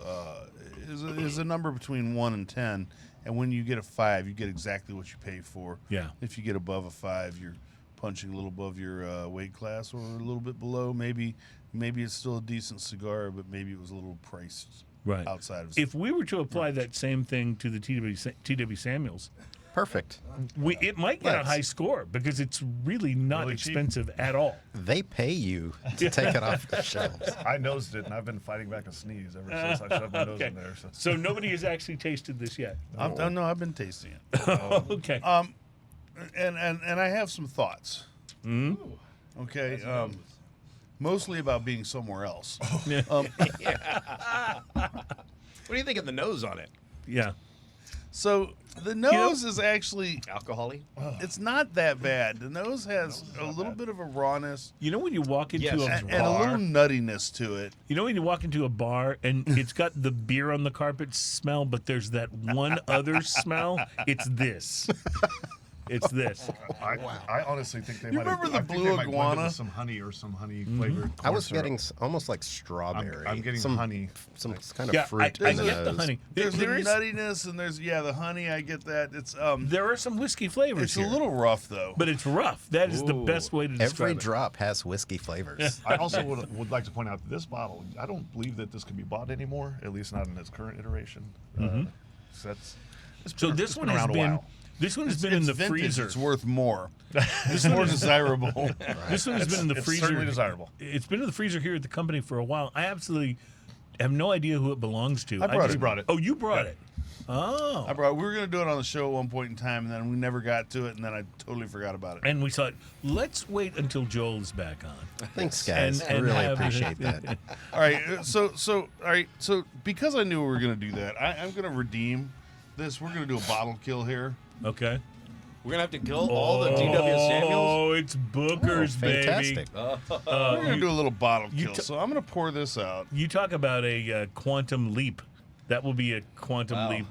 a number between 1 and 10, and when you get a 5, you get exactly what you pay for. Yeah. If you get above a 5, you're punching a little above your weight class, or a little bit below. Maybe it's still a decent cigar, but maybe it was a little priced Right. outside of. If we were to apply that same thing to the T.W. Samuels, Perfect. it might get a Let's. high score because it's really not Really cheap. expensive at all. They pay you to take it off the shelves. I nosed it, and I've been fighting back a sneeze ever since I shoved my nose in there. So. So nobody has actually tasted this yet. No, I've been tasting it, Okay. and I have some thoughts. Okay, mostly about being somewhere else. What do you think of the nose on it? Yeah. So the nose is actually, Alcohol-y? it's not that bad. The nose has a little bit of a rawness You know when you walk into Yes. a and bar, a little nuttiness to it. you know when you walk into a bar and it's got the beer on the carpet smell, but there's that one other smell? It's this. It's this. I honestly think they You might remember have, the I think blue they might blend it iguana? with some honey or some honey flavored. I was corn syrup. getting almost like strawberry. I'm getting some honey. some kind of Yeah, fruit I in the get the nose. honey. There's There the is- nuttiness and there's the honey. I get that. It's there are some whiskey flavors it's here, a little rough though. but it's rough. That is the Ooh. best way to describe Every it. drop has whiskey flavors. I also would like to point out that this bottle, I don't believe that this can be bought anymore, at least not in its current iteration. So that's, So it's this been one has around a been while. this one has been in It's the vintage, freezer. It's worth more. It's more desirable. This one has been in the It's freezer. certainly desirable. It's been in the freezer here at the company for a while. I absolutely have no idea who it belongs to. I brought just- it. You brought it. Oh, you brought Yeah. it. Oh. We were gonna do it on the show at one point in time, and then we never got to it, and then I totally forgot about it. And we thought, let's wait until Joel is back on. Thanks, guys. And I really have- appreciate that. All right, so because I knew we were gonna do that, I'm gonna redeem We're gonna do a bottle kill here. Okay. We're gonna have to kill all the T.W. Samuels. Oh, it's Booker's, baby. Fantastic. We're gonna do a little bottle you kill. t- So I'm gonna pour this out. You talk about a quantum leap. That will be a quantum leap.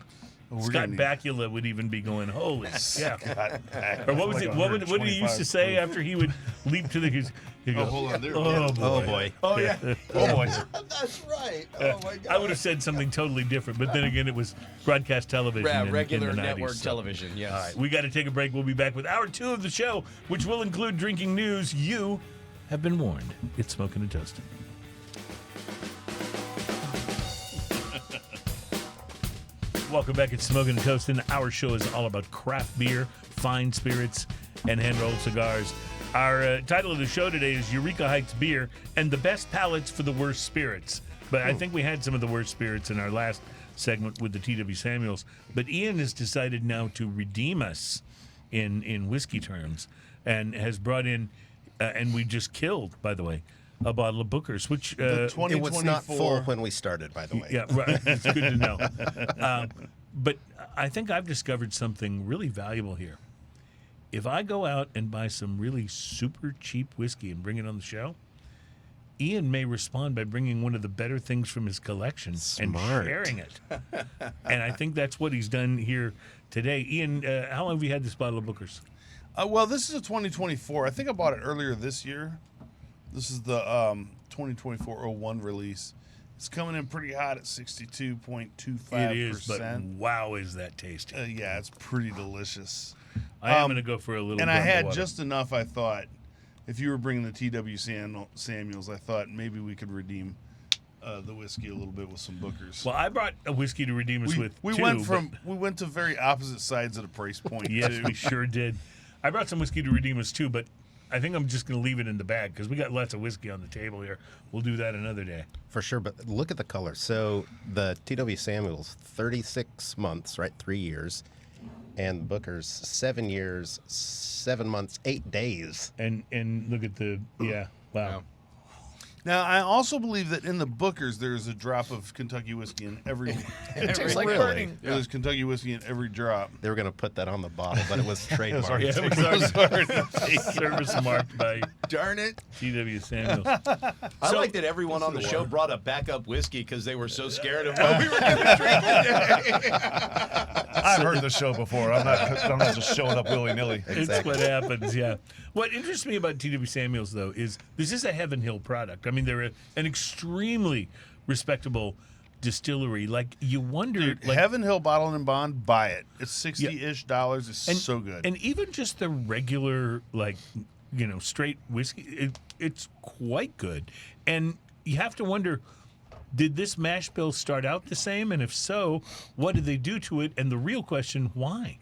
We're Scott gonna need- Bakula would even be going, holy yeah. God, Or what was it? What did he used to say after he would leap to the? He'd go, hold on, there we oh go. boy. Oh boy. Oh yeah, Oh boy. that's right. Oh my God. I would have said something totally different, but then again, it was broadcast television. in regular the 90s, network so. television. Yes. All right, we got to take a break. We'll be back with hour 2 of the show, which will include drinking news. You have been warned. It's Smoking and Toasting. Welcome back. It's Smoking and Toasting. Our show is all about craft beer, fine spirits, and hand-rolled cigars. Our title of the show today is Eureka Heights Beer and the best palates for the worst spirits. But I think we had some of the worst spirits in our last segment with the T.W. Samuels. But Ian has decided now to redeem us in whiskey terms and has brought in, and we just killed, by the way, a bottle of Booker's, which The It was not full 2024. when we started, by the way. yeah, right. It's good to know. But I think I've discovered something really valuable here. If I go out and buy some really super cheap whiskey and bring it on the show, Ian may respond by bringing one of the better things from his collection and Smart. sharing it. And I think that's what he's done here today. Ian, how long have you had this bottle of Booker's? Well, this is a 2024. I think I bought it earlier this year. This is the 2024-01 release. It's coming in pretty hot at 62.25%. It is, but wow, is that tasty. Yeah, it's pretty delicious. I am going to go for a little And I drop of had water. just enough, I thought, if you were bringing the T.W. Samuels, I thought maybe we could redeem the whiskey a little bit with some Booker's. Well, I brought a whiskey to redeem us with, we too, went but- we went to very opposite sides of the price point. Yes, too. we sure did. I brought some whiskey to redeem us too, but I think I'm just going to leave it in the bag because we got lots of whiskey on the table here. We'll do that another day. For sure, but look at the color. So the T.W. Samuels, 36 months, right? 3 years. And Booker's, 7 years, 7 months, 8 days. And look at the wow. Now, I also believe that in the Booker's there is a drop of Kentucky whiskey in every. It tastes like Really? burning. There's Kentucky whiskey in every drop. They were going to put that on the bottle, but it was trademarked. already Yeah, it was already service marked by Darn it. T.W. Samuels. I So- like that everyone on the show brought a backup whiskey because they were so scared of what we were going to drink today. I've heard the show before. I'm not just showing up willy nilly. It's what happens, yeah. What interests me about T.W. Samuels, though, is this is a Heaven Hill product. I mean, they're an extremely respectable distillery. Like, you wonder... Dude, like, Heaven Hill Bottle and Bond, buy it. It's $60-ish. It's so good. And even just the regular, like, straight whiskey, it's quite good. And you have to wonder, did this mash bill start out the same? And if so, what did they do to it? And the real question, why?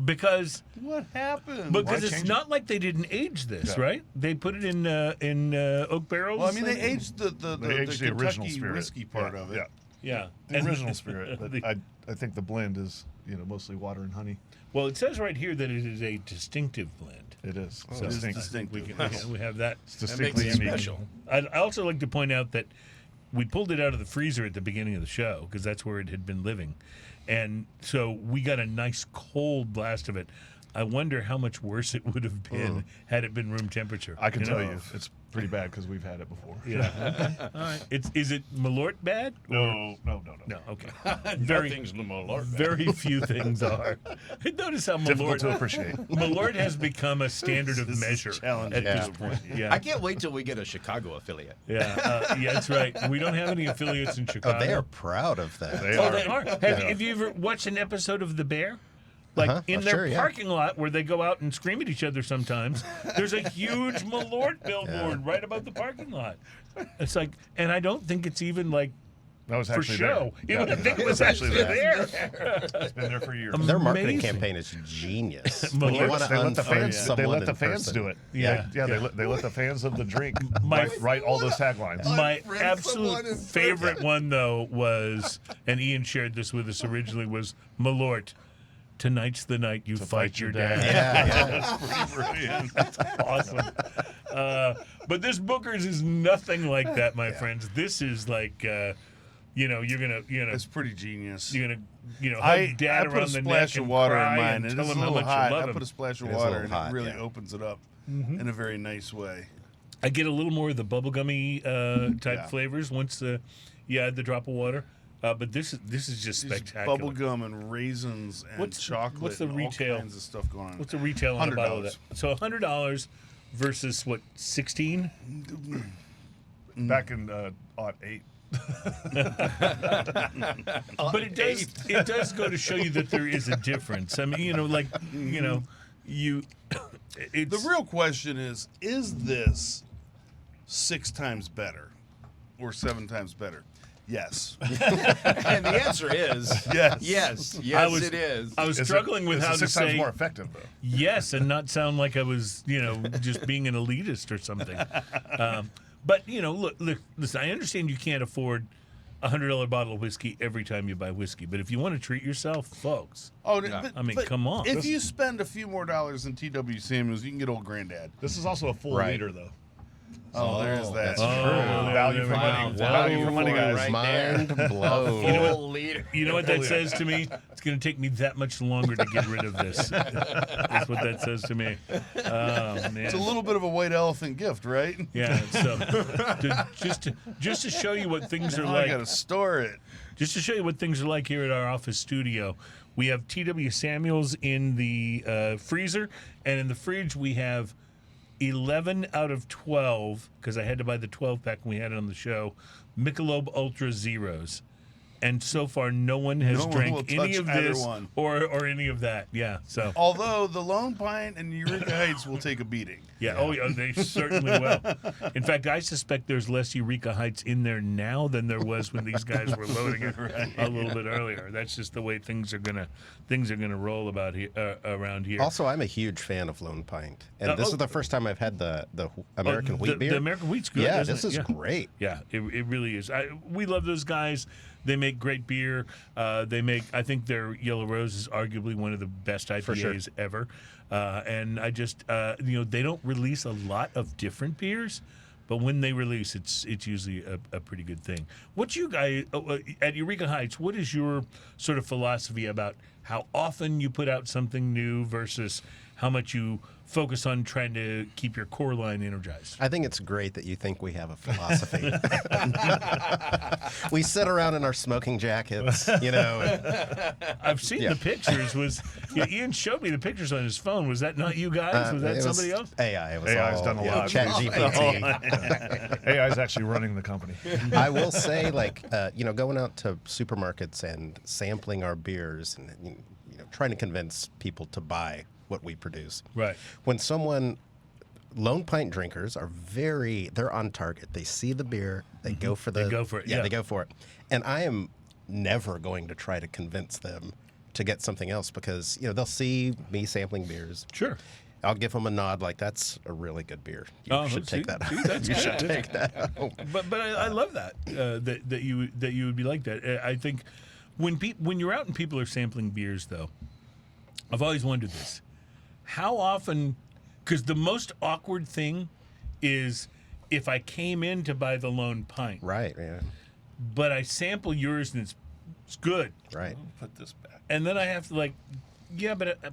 Because what happened? because it's change it? not like they didn't age this, Yeah. right? They put it in oak barrels. Well, I mean, they aged the They aged the original Kentucky spirit. whiskey part of it. Yeah. yeah, The And- original spirit. But the- I think the blend is mostly water and honey. Well, it says right here that it is a distinctive blend. It is. It is distinct. distinctive. We have that. It's That distinctly makes it unique. special. I'd also like to point out that we pulled it out of the freezer at the beginning of the show because that's where it had been living. And so we got a nice cold blast of it. I wonder how much worse it would have been had it been room temperature. I can tell you, it's pretty bad because we've had it before. Yeah. Okay. All right. Is it Malort bad? No. No. Okay. Nothing's Malort. Very few things are. Notice how Difficult to Malort appreciate. Malort has become a standard of measure challenging. at Yeah. this point. Yeah. I can't wait till we get a Chicago affiliate. Yeah. Yeah. That's right. We don't have any affiliates in Chicago. Oh, they are proud of that. They Oh, are. they are. Have you ever watched an episode of The Bear? Like in Oh, their sure, yeah. parking lot where they go out and scream at each other sometimes, there's a huge Malort billboard right above the parking lot. It's like, and I don't think it's even like That was for actually show. there. You would think it was actually there. It's been there for years. Their marketing Amazing. campaign is genius. Well, when you want to They let the unfriend fans. They someone let the in fans person. do it. Yeah. They let the fans of the drink My- write all those taglines. My Unfriend absolute someone in favorite one, though, was, and Ian shared this with us originally, was Malort. Tonight's the night you fight your dad. Pretty brilliant. Awesome. But this Booker's is nothing like that, my friends. This is like you're gonna It's pretty genius. you're gonna hug I dad put around a the splash neck of and water cry in mine, and and tell it's a him how little much hot. you love I him. put a splash of It is a water, little and hot, it really yeah. opens it up in a very nice way. I get a little more of the bubblegummy type Yeah. flavors once you add the drop of water. But this is just spectacular. Bubble gum and raisins and chocolate. what's the and retail? All kinds of stuff going on. What's the retail on a bottle of $100. that? So $100 versus what, 16? Back in 08. But it does go to show you that there is a difference. I mean, it's The real question is this 6 times better or 7 times better? Yes. And the answer is Yes. yes, it is. I was struggling with how to 6 times say more effective, though. yes and not sound like I was, just being an elitist or something. But look, listen. I understand you can't afford a $100 bottle of whiskey every time you buy whiskey, but if you want to treat yourself, folks, But come on. If you spend a few more dollars than T.W. Samuels, you can get old granddad. This is also a full Right. liter, though. Oh, there's that. that's Value for money. Value for money, guys. Right Mind blown. Full leader. You know what that says to me? It's going to take me that much longer to get rid of this. That's what that says to me. Oh, man. It's a little bit of a white elephant gift, right? Yeah. So, just to show you what things are I like. gotta store it. Just to show you what things are like here at our office studio, we have T.W. Samuels in the freezer, and in the fridge we have 11 out of 12, because I had to buy the 12-pack when we had it on the show, Michelob Ultra Zeros. And so far, no one has No one drank will any touch of either this one. or any of that. Yeah, so... Although the Lone Pine and Eureka Heights will take a beating. Yeah, oh, yeah, they certainly will. In fact, I suspect there's less Eureka Heights in there now than there was when these guys were loading it a little bit earlier. That's just the way things are gonna roll about here around here. Also, I'm a huge fan of Lone Pint, and this is the first time I've had the American wheat beer. The American wheat's good. Yeah, isn't this it? is great. Yeah, it really is. We love those guys. They make great beer. I think their Yellow Rose is arguably one of the best IPAs ever. And I just, they don't release a lot of different beers, but when they release, it's usually a pretty good thing. What you guys at Eureka Heights? What is your sort of philosophy about how often you put out something new versus how much you focus on trying to keep your core line energized? I think it's great that you think we have a philosophy. We sit around in our smoking jackets, I've seen the pictures. Ian showed me the pictures on his phone. Was that not you guys? Was that it somebody else? AI. It was AI's all, done a lot. Chat GPT. AI is actually running the company. I will say, going out to supermarkets and sampling our beers and trying to convince people to buy what we produce. Right. When Lone Pint drinkers are they're on target. They see the beer, they go for They go for it, Yeah, yeah. they go for it. And I am never going to try to convince them to get something else because, they'll see me sampling beers. Sure. I'll give them a nod like, that's a really good beer. You should take that home. That's You good. should take that home. But I love that that you would be like that. I think when you're out and people are sampling beers, though, I've always wondered this: how often? Because the most awkward thing is if I came in to buy the Lone Pint, Right, yeah. but I sample yours and it's good, Right. Put this back. and then I have to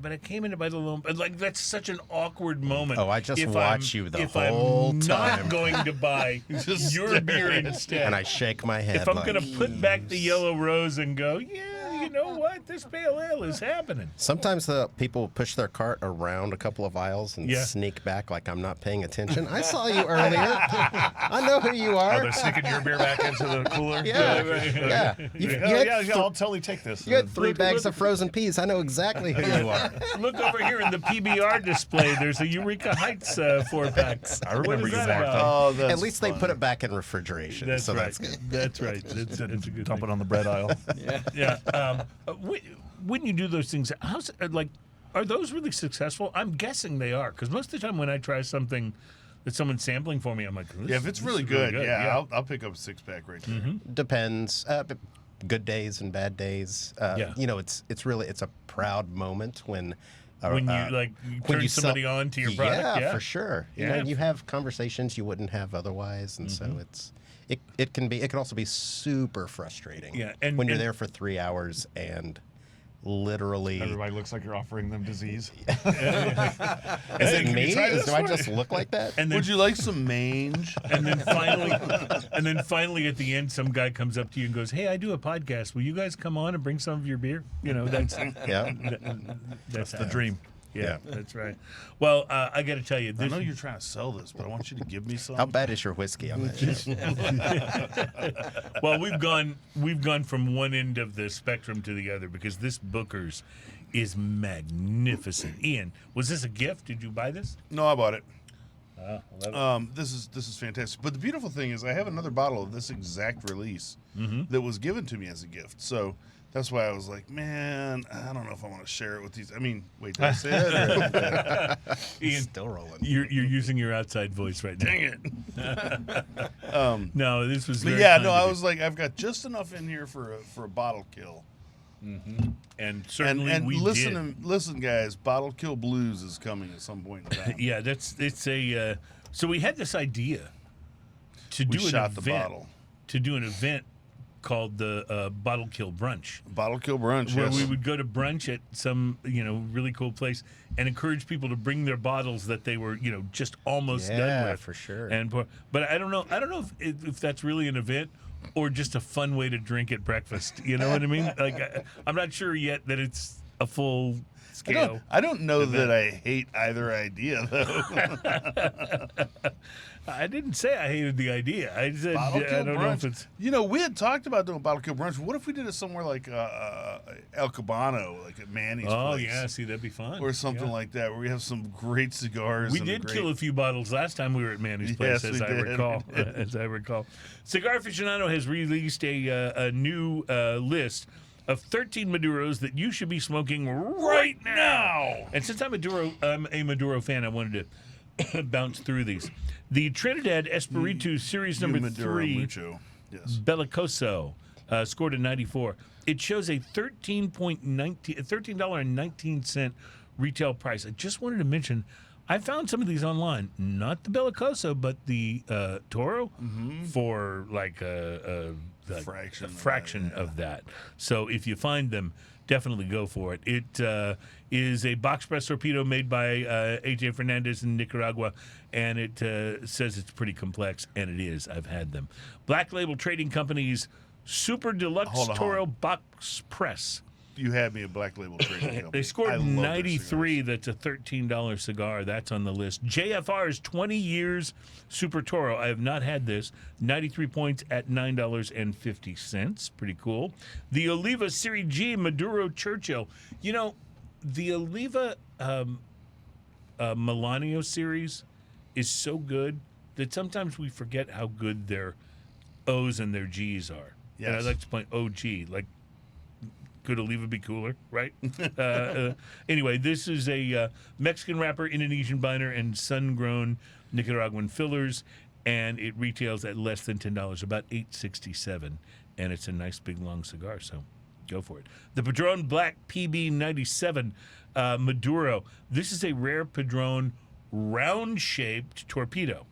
but I came in to buy the Lone Pint. That's such an awkward moment. Oh, I just if watch I'm, you the if whole I'm time. not going to buy your beer instead. And I shake my head. If I'm like, going to put back the Yellow Rose and go, yeah, you know what? This pale ale is happening. Sometimes the people push their cart around a couple of aisles and Yeah. sneak back like I'm not paying attention. I saw you earlier. I know who you are. They're sneaking your beer back into the cooler. Yeah. right. Yeah. You had I'll totally take this. you had 3 bags of frozen peas. I know exactly who you are. Look over here in the PBR display. There's a Eureka Heights 4-pack. I remember What is you that marked about? Oh, that's At least they fun. put it back in refrigeration, That's so right. that's good. That's right. That's a good Dump thing. it on the bread aisle. Yeah. When you do those things, are those really successful? I'm guessing they are, because most of the time when I try something that someone's sampling for me, I'm like, Yeah, if it's really good, I'll pick up a 6-pack right there. Depends. But good days and bad days. Yeah. It's really a proud moment when When you you when turn you sell- somebody on to your product. Yeah, for sure. Yeah. You have conversations you wouldn't have otherwise, and so it's it can also be super frustrating. Yeah, when you're there for 3 hours and literally. Everybody looks like you're offering them disease. Is it me? Do I just look like that? And then, Would you like some mange? and then finally at the end, some guy comes up to you and goes, "Hey, I do a podcast. Will you guys come on and bring some of your beer?" You know, that's Yeah. that's The dream. Yeah, that's right. Well, I got to tell you, I this, know you're trying to sell this, but I want you to give me some. How bad is your whiskey on that show? well, we've gone from one end of the spectrum to the other because this Booker's is magnificent. Ian, was this a gift? Did you buy this? No, I bought it. Well, This is fantastic. But the beautiful thing is, I have another bottle of this exact release that was given to me as a gift. So that's why I was like, man, I don't know if I want to share it with these. I mean, wait, did I say it? Ian, Still rolling. you're using your outside voice right now. Dang it. No, this was. But very yeah, kind no, of I you. was like, I've got just enough in here for a bottle kill. and certainly And we listen, did. listen, guys, Bottle Kill Blues is coming at some point in time. Yeah, it's a. So we had this idea to We do an shot the event. bottle. To do an event called the Bottle Kill Brunch. Bottle Kill Brunch, Where yes. we would go to brunch at some, really cool place and encourage people to bring their bottles that they were, just almost done Yeah, with. for sure. And but I don't know if that's really an event or just a fun way to drink at breakfast. You know what I mean? Like I'm not sure yet that it's a full scale. I don't know that I hate either idea, though. I didn't say I hated the idea. I said Bottle I Kill don't know Brunch. if it's. We had talked about doing Bottle Kill Brunch. What if we did it somewhere like El Cabano, like at Manny's Oh place? yeah, see that'd be fun. Or something Yeah. like that, where we have some great cigars. We and did great... kill a few bottles last time we were at Manny's place, Yes, as we I did. recall. As I recall, Cigar Aficionado has released a new list of 13 Maduros that you should be smoking right now. And since I'm a Maduro fan, I wanted to bounce through these. The Trinidad Espiritu Series number Maduro 3. Mucho. Yes. Bellicoso scored a 94. It shows a $13.19 retail price. I just wanted to mention, I found some of these online. Not the Bellicoso, but the Toro for like a fraction of that. So if you find them, definitely go for it. It is a box press torpedo made by AJ Fernandez in Nicaragua, and it says it's pretty complex, and it is. I've had them. Black Label Trading Company's Super Deluxe Hold on. Toro box press. You had me a Black Label Trading Company. They scored I love their 93. cigars. That's a $13 cigar. That's on the list. JFR's 20 years Super Toro. I have not had this. 93 points at $9.50. Pretty cool. The Oliva Serie G Maduro Churchill. The Oliva Melanio series is so good that sometimes we forget how good their O's and their G's are. And I Yes. like to point OG, like could Oliva be cooler, right? Anyway, this is a Mexican wrapper, Indonesian binder, and sun-grown Nicaraguan fillers, and it retails at less than $10, about $8.67, and it's a nice big long cigar, so go for it. The Padron Black PB97 Maduro. This is a rare Padron round-shaped torpedo.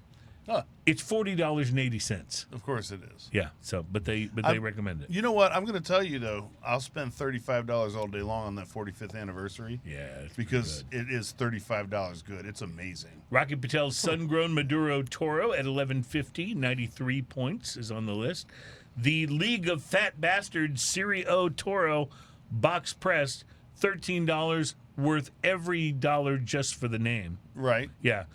Huh. It's $40.80. Of course it is. Yeah. So, but they recommend it. You know what? I'm going to tell you, though, I'll spend $35 all day long on that 45th anniversary. Yeah. It's Because pretty good. it is $35 good. It's amazing. Rocky Patel's sun-grown Maduro Toro at $11.50, 93 points is on the list. The League of Fat Bastards Serie O Toro box pressed, $13, worth every dollar just for the name. Right. Yeah.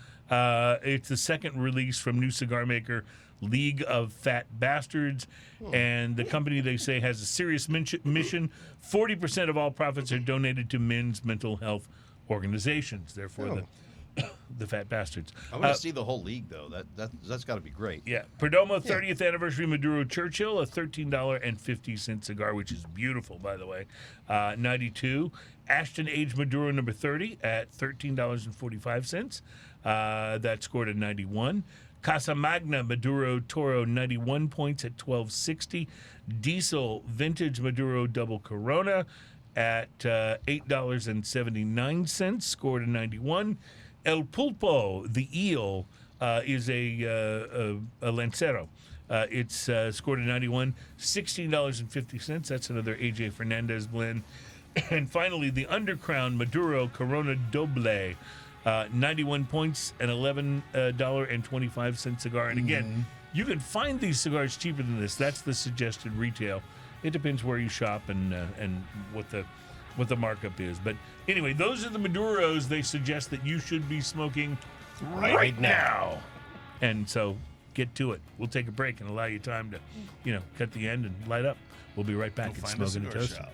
It's the second release from new cigar maker League of Fat Bastards, and the company, they say, has a serious mission. 40% of all profits are donated to men's mental health organizations. Therefore, the Fat Bastards. I want to see the whole league, though. That's got to be great. Yeah. Perdomo 30th Anniversary Maduro Churchill, a $13.50 cigar, which is beautiful, by the way. 92. Ashton Aged Maduro number 30 at $13.45. That scored a 91. Casa Magna Maduro Toro 91 points at $12.60. Diesel Vintage Maduro Double Corona at $8.79, scored a 91. El Pulpo, the eel, is a Lancero. It's scored a 91, $16.50. That's another AJ Fernandez blend. And finally, the Undercrown Maduro Corona Doble, 91 points and $11.25 cigar. And again, you can find these cigars cheaper than this. That's the suggested retail. It depends where you shop and what the markup is. But anyway, those are the Maduros they suggest that you should be smoking right now. And so get to it. We'll take a break and allow you time to, cut the end and light up. We'll be right back at Smoking and Toasting.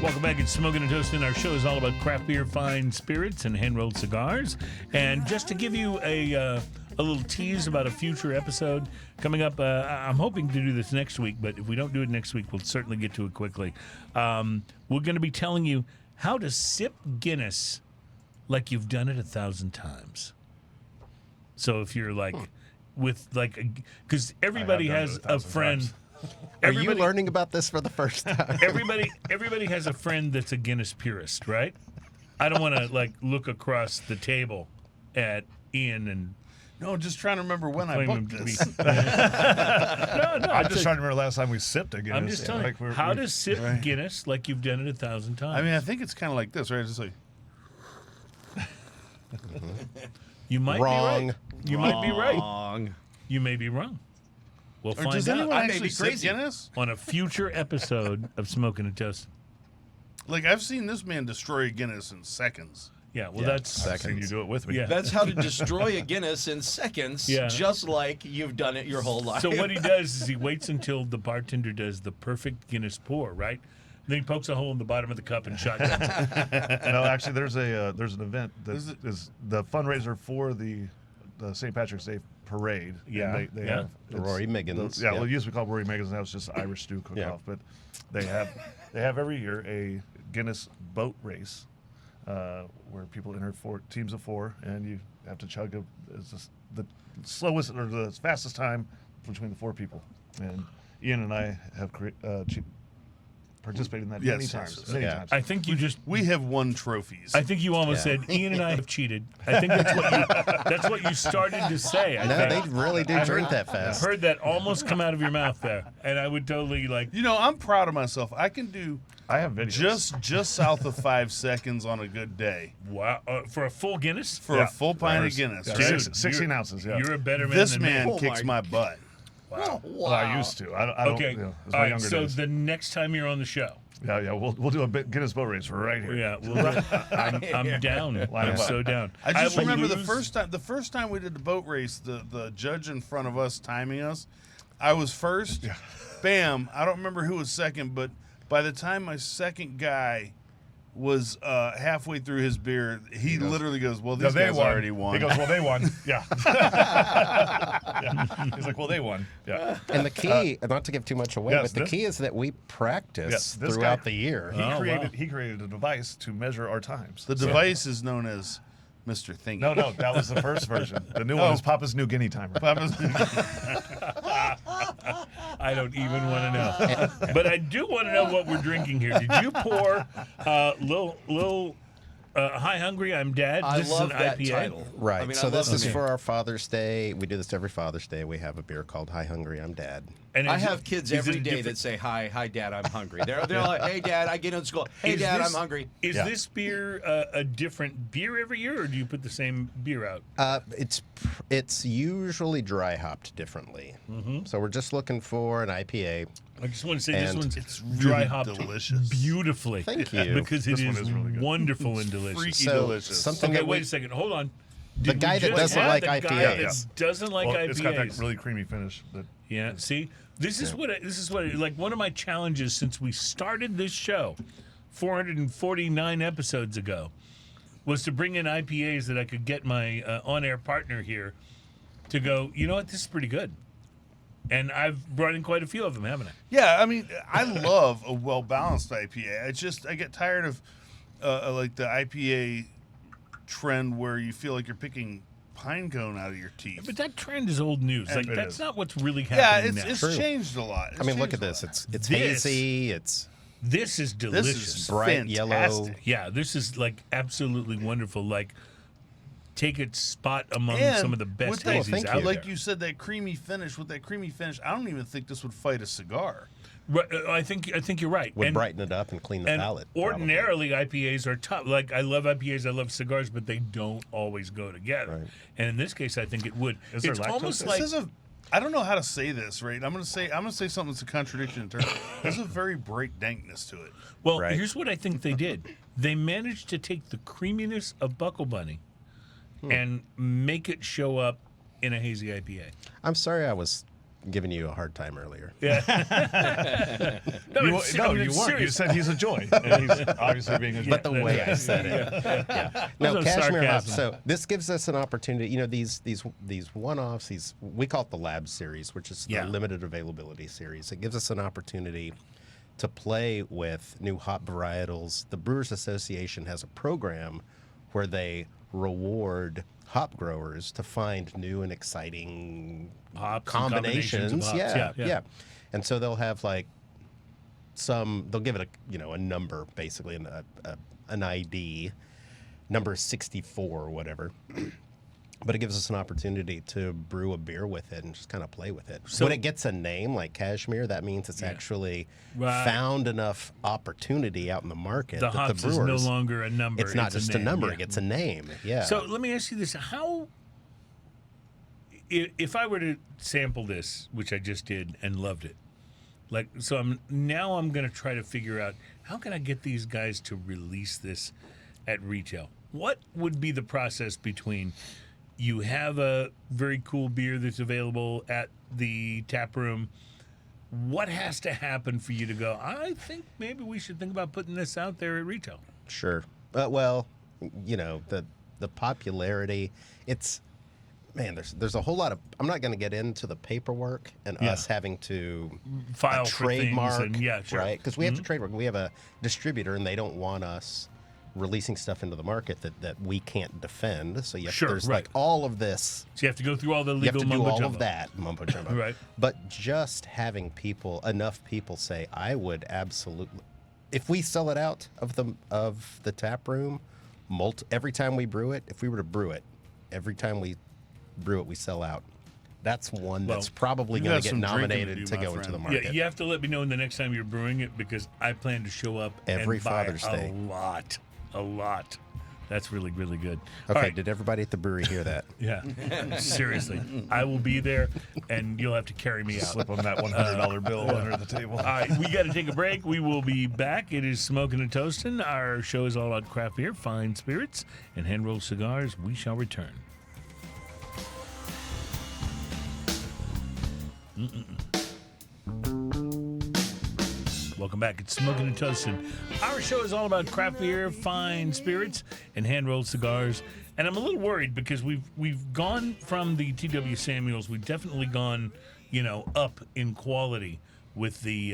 Welcome back. It's Smoking and Toasting. Our show is all about craft beer, fine spirits, and hand-rolled cigars. And just to give you a little tease about a future episode coming up, I'm hoping to do this next week, but if we don't do it next week, we'll certainly get to it quickly. We're going to be telling you how to sip Guinness like you've done it 1,000 times. So if you're because everybody has a friend. Are you learning about this for the first time? Everybody has a friend that's a Guinness purist, right? I don't want to look across the table at Ian and. No, just trying to remember when I booked this. No, I'm just trying to remember the last time we sipped a Guinness. I'm just telling you how to sip Guinness like you've done it 1,000 times. I mean, I think it's kind of like this, right? It's just like. You might Wrong. be right. You might be right. Wrong. You may be wrong. We'll Or find does out anyone I may actually be sip crazy. Guinness? on a future episode of Smoking and Toasting. Like, I've seen this man destroy a Guinness in seconds. Yeah, well, that's I've seen you do it with me. Yeah. That's how to destroy a Guinness in seconds, Yeah. just like you've done it your whole life. So what he does is he waits until the bartender does the perfect Guinness pour, right? Then he pokes a hole in the bottom of the cup and shotguns it. No, actually, there's an event that is the fundraiser for the St. Patrick's Day parade. Yeah, And they yeah. have The Rory Miggins. well, it used to be called Rory Miggins. Now it's just Irish stew cook-off. But they have every year a Guinness boat race where people enter teams of 4, and you have to chug the slowest or the fastest time between the 4 people. And Ian and I have participated in that many times. Many times. I think you just. We have won trophies. I think you almost said Ian and I have cheated. I think that's what you started to say. I No, think. they really do drink that I fast. heard that almost come out of your mouth there, and I would totally I'm proud of myself. I can do I have videos. just south of 5 seconds on a good day wow for a full Guinness. for a full pint of Guinness. Dude, Right? 16 ounces, yeah. You're a better man This than man me. kicks my butt. Wow. Well, I used to. I don't. Okay, It was all my right. younger So days. the next time you're on the show, Yeah. We'll do a Guinness boat race right here. yeah, I'm down. I'm up. so down. I just will remember lose- the first time we did the boat race, the judge in front of us timing us, I was first. Bam! I don't remember who was second, but by the time my second guy was halfway through his beer, he literally goes, "Well, these guys already won." He goes, "Well, they won." Yeah. Yeah. He's like, "Well, they won." Yeah. And the key, not to give too much away, yes, but the this- key is that we practice Yes, this throughout guy- the year. He created a device to measure our times. The device is known as Mr. Thingy. No, that was the first version. The new one is Papa's New Guinea Timer. I don't even want to know. But I do want to know what we're drinking here. Did you pour little Hi Hungry, I'm Dad? I This love is an that IPA? title. Right. I mean, so I this love is the for our Father's Day. We do this every Father's Day. We have a beer called Hi Hungry, I'm Dad. And I is it- have kids is every it a day different- that say, hi, Dad, I'm hungry. They're like, hey, Dad, I get in school. Hey, Is Dad, this- I'm hungry. Is Yeah. this beer a different beer every year, or do you put the same beer out? It's usually dry hopped differently. So we're just looking for an IPA. I just want to say this And one's it's really dry hopped delicious. beautifully. Thank you. Because it This one is is really good. wonderful and delicious. freaky So delicious. something Okay, that wait a second. Hold on. The Did we guy that just doesn't have like the guy IPAs. that doesn't like Well, IPAs. it's got that really creamy finish. Yeah. See, this is what like one of my challenges since we started this show 449 episodes ago was to bring in IPAs that I could get my on-air partner here to go, you know what, this is pretty good. And I've brought in quite a few of them, haven't I? Yeah, I mean, I love a well-balanced IPA. I get tired of like the IPA trend where you feel like you're picking pine cone out of your teeth. But that trend is old news. Like It that's is. not what's really Yeah, happening it's now. changed a lot. I mean, look changed at a this. lot. It's This- hazy. It's This is delicious. This is bright yellow. fantastic. Yeah, this is like absolutely wonderful. Like take its spot among And some of the best with that, hazies out like there. you said, that creamy finish. With that creamy finish, I don't even think this would fight a cigar. Right, I think you're right. Would And- brighten it up and clean the And palate. probably. ordinarily, IPAs are tough. Like, I love IPAs, I love cigars, but they don't always go together. Right. And in this case, I think it would. Is there It's lactose almost in like This is I don't know how to say this, right? I'm gonna say something that's a contradiction in terms. There's a very bright dankness to it. well. Right. Here's what I think they did. They managed to take the creaminess of Buckle Bunny and make it show up in a hazy IPA. I'm sorry I was giving you a hard time earlier. Yeah. no, You, it's- no, I mean, you it's weren't. You serious. said he's a joy, and he's obviously being a joy. But the way I said it. Yeah. No, no cashmere hops. sarcasm. So this gives us an opportunity. You know, these one-offs. We call it the Lab series, which is Yeah. the limited availability series. It gives us an opportunity to play with new hop varietals. The Brewers Association has a program where they reward hop growers to find new and exciting Hops and combinations of combinations. hops. Yeah. Yeah. And so they'll have like they'll give it a number, basically an ID, number 64 or whatever. But it gives us an opportunity to brew a beer with it and just kind of play with it. So- when it gets a name like Cashmere, that means it's actually Right. found enough opportunity out in the market The that hops the is brewers. no longer a number. It's not just a name, number; yeah. it gets a name. Yeah. So let me ask you this: if I were to sample this, which I just did and loved it, I'm going to try to figure out how can I get these guys to release this at retail. What would be the process between you have a very cool beer that's available at the tap room? What has to happen for you to go, I think maybe we should think about putting this out there at retail? Sure. Well, you know, the popularity, there's a whole lot of, I'm not going to get into the paperwork and Yeah. us having to File for things trademark, and- yeah, sure. right? Because we have to trademark. We have a distributor and they don't want us releasing stuff into the market that we can't defend. So there's right. like all of this. So you have to go through all the You have legal to do mumbo all jumbo. of that mumbo jumbo. Right. But just having enough people say, I would absolutely, if we sell it out of the tap room, every time we brew it, if we were to brew it, every time we brew it, we sell out. That's one that's probably you going got to get some drinking to nominated do, to my go into friend. the Yeah, market. you have to let me know the next time you're brewing it because I plan to show up Every and buy Father's Day. A lot. That's really, really good. Okay, All right. did everybody at the brewery hear that? Yeah. Seriously. I will be there and you'll have to carry me out. Slip him that $100 bill under the table. All right, we got to take a break. We will be back. It is Smoking and Toasting. Our show is all about craft beer, fine spirits, and hand-rolled cigars. We shall return. Welcome back. It's Smoking and Toasting. Our show is all about craft beer, fine spirits, and hand-rolled cigars. And I'm a little worried because we've gone from the T.W. Samuels. We've definitely gone, up in quality with the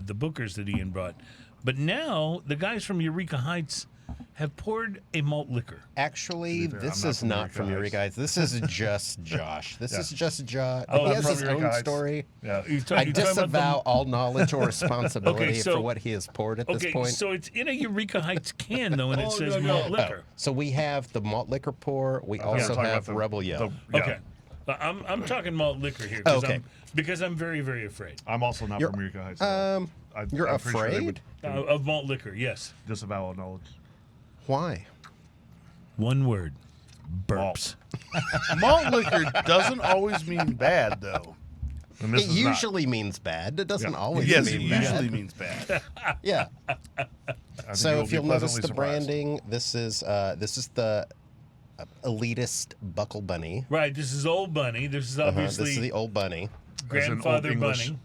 Bookers that Ian brought. But now the guys from Eureka Heights have poured a malt liquor. Actually, fair, this I'm not is from not Eureka from Eureka Heights. This is just Josh. This is just Josh. Oh, he I'm has from his Eureka own Heights. story. Yeah. You're I talking about disavow all knowledge or responsibility Okay, so- for what he has poured at this Okay, point. so it's in a Eureka Heights can, though, and it says malt liquor. So we have the malt liquor pour. We also talking have about the- Rebel Yell. yeah. Okay. I'm talking malt liquor here Okay. because I'm very, very afraid I'm also not You're- from Eureka Heights. You're I'm pretty sure they afraid? would of malt liquor, yes. disavow all knowledge. Why? One word. Burps. Malt liquor doesn't always mean bad, though. And this It is not. usually means bad. It doesn't Yeah. always Yes, it mean usually bad. means bad. Yeah. I think So will if be you'll notice pleasantly the surprised. branding, this is the elitist Buckle Bunny. Right, this is Old Bunny. This is This obviously is the Old Bunny. Grandfather Old English. Bunny.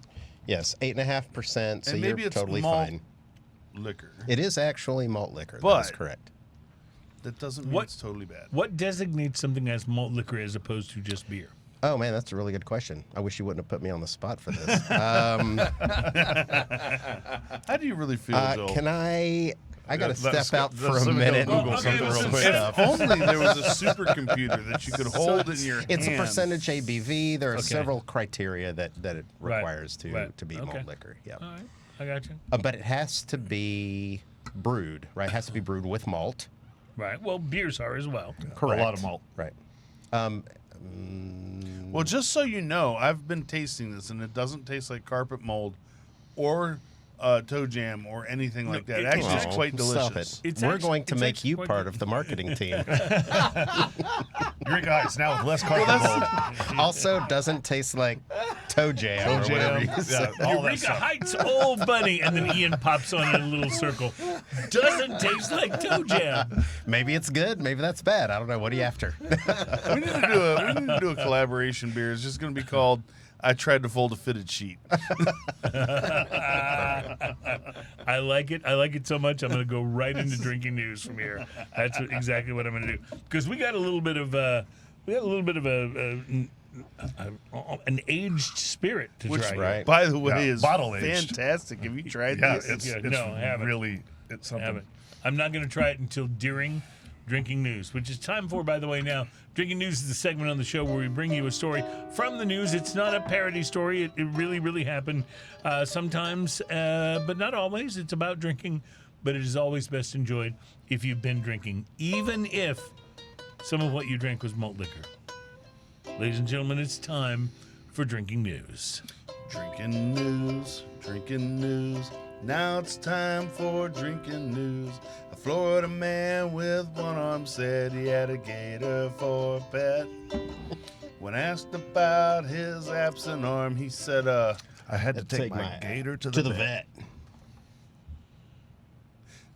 Yes, 8.5%. So And you're maybe it's totally malt fine. Liquor. It is actually malt liquor. That is But- correct. That doesn't mean What- it's totally bad. What designates something as malt liquor as opposed to just beer? Oh man, that's a really good question. I wish you wouldn't have put me on the spot for this. How do you really feel, Joel? Can I? I got to Let's step out go- for a let's go minute. Google and something do real some quick. stuff. If only there was a supercomputer that you could hold in your It's a hand. percentage ABV. There are Okay. several criteria that it Right. requires to be Okay. malt liquor. Yeah, All right, I got you. but it has to be brewed, right? It has to be brewed with malt. Right. Well, beers are as well. Correct. A lot of malt. Right. Well, just so you know, I've been tasting this, and it doesn't taste like carpet mold or toe jam or anything like that. Actually, it's quite Stop delicious. it. It's We're actually- going to it's make actually you quite part good. of the marketing team. Eureka Heights now with less carpet mold. Also, doesn't taste like toe jam or whatever you said. all that Eureka stuff. Heights, old bunny, and then Ian pops on in a little circle. Doesn't taste like toe jam. Maybe it's good. Maybe that's bad. I don't know. What are you after? We need to do a collaboration beer. It's just going to be called I Tried to Fold a Fitted Sheet. I like it. I like it so much. I'm going to go right into drinking news from here. That's exactly what I'm going to do. Because we got a little bit of an aged spirit to Which, try. here. right. by the way, Yeah, is bottle aged. fantastic. Have you tried Yeah, this? it's No, I haven't. really it's I something. haven't. I'm not going to try it until during Drinking News, which is time for, by the way, now. Drinking News is the segment on the show where we bring you a story from the news. It's not a parody story. It really, really happened sometimes, but not always. It's about drinking, but it is always best enjoyed if you've been drinking, even if some of what you drank was malt liquor. Ladies and gentlemen, it's time for Drinking News. Drinking news, drinking news. Now it's time for drinking news. A Florida man with one arm said he had a gator for a pet. When asked about his absent arm, he said, I had to Take take my my- gator to the vet.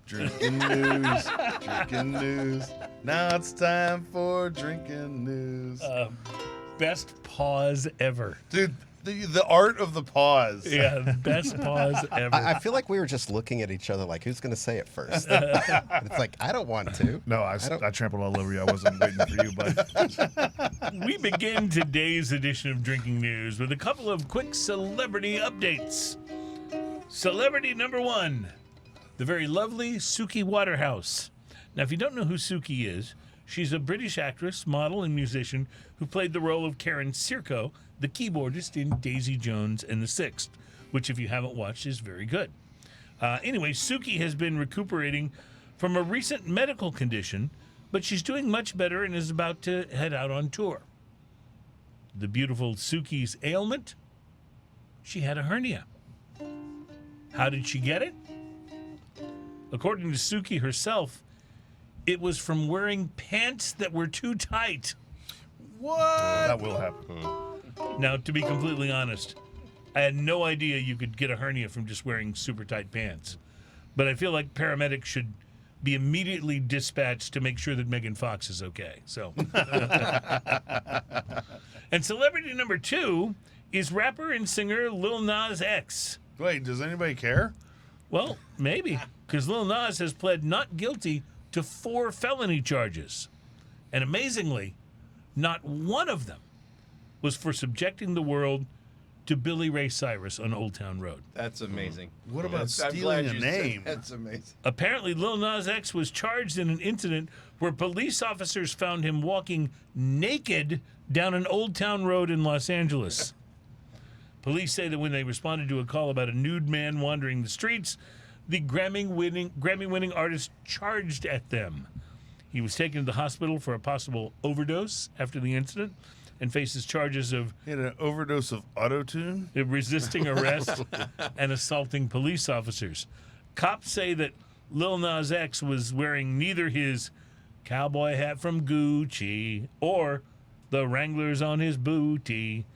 Drinking news, drinking news. Now it's time for drinking news. Best pause ever. Dude, the art of the pause. Yeah, best pause ever. I feel like we were just looking at each other like, who's going to say it first? It's like, I don't want to. No, I trampled all over you. I wasn't waiting for you, but We begin today's edition of Drinking News with a couple of quick celebrity updates. Celebrity number one, the very lovely Suki Waterhouse. Now, if you don't know who Suki is, she's a British actress, model, and musician who played the role of Karen Sirko, the keyboardist in Daisy Jones and the Sixth, which, if you haven't watched, is very good. Anyway, Suki has been recuperating from a recent medical condition, but she's doing much better and is about to head out on tour. The beautiful Suki's ailment? She had a hernia. How did she get it? According to Suki herself, it was from wearing pants that were too tight. What? that will happen. Now, to be completely honest, I had no idea you could get a hernia from just wearing super tight pants. But I feel like paramedics should be immediately dispatched to make sure that Megan Fox is okay. So, and celebrity number two is rapper and singer Lil Nas X. Wait, does anybody care? Well, maybe, because Lil Nas has pled not guilty to 4 felony charges. And amazingly, not one of them was for subjecting the world to Billy Ray Cyrus on Old Town Road. That's amazing. What about I'm stealing glad a you said name? That's amazing. Apparently, Lil Nas X was charged in an incident where police officers found him walking naked down an Old Town Road in Los Angeles. Police say that when they responded to a call about a nude man wandering the streets, the Grammy-winning artist charged at them. He was taken to the hospital for a possible overdose after the incident and faces charges of He had an overdose of auto-tune? resisting arrest and assaulting police officers. Cops say that Lil Nas X was wearing neither his cowboy hat from Gucci or the Wranglers on his booty.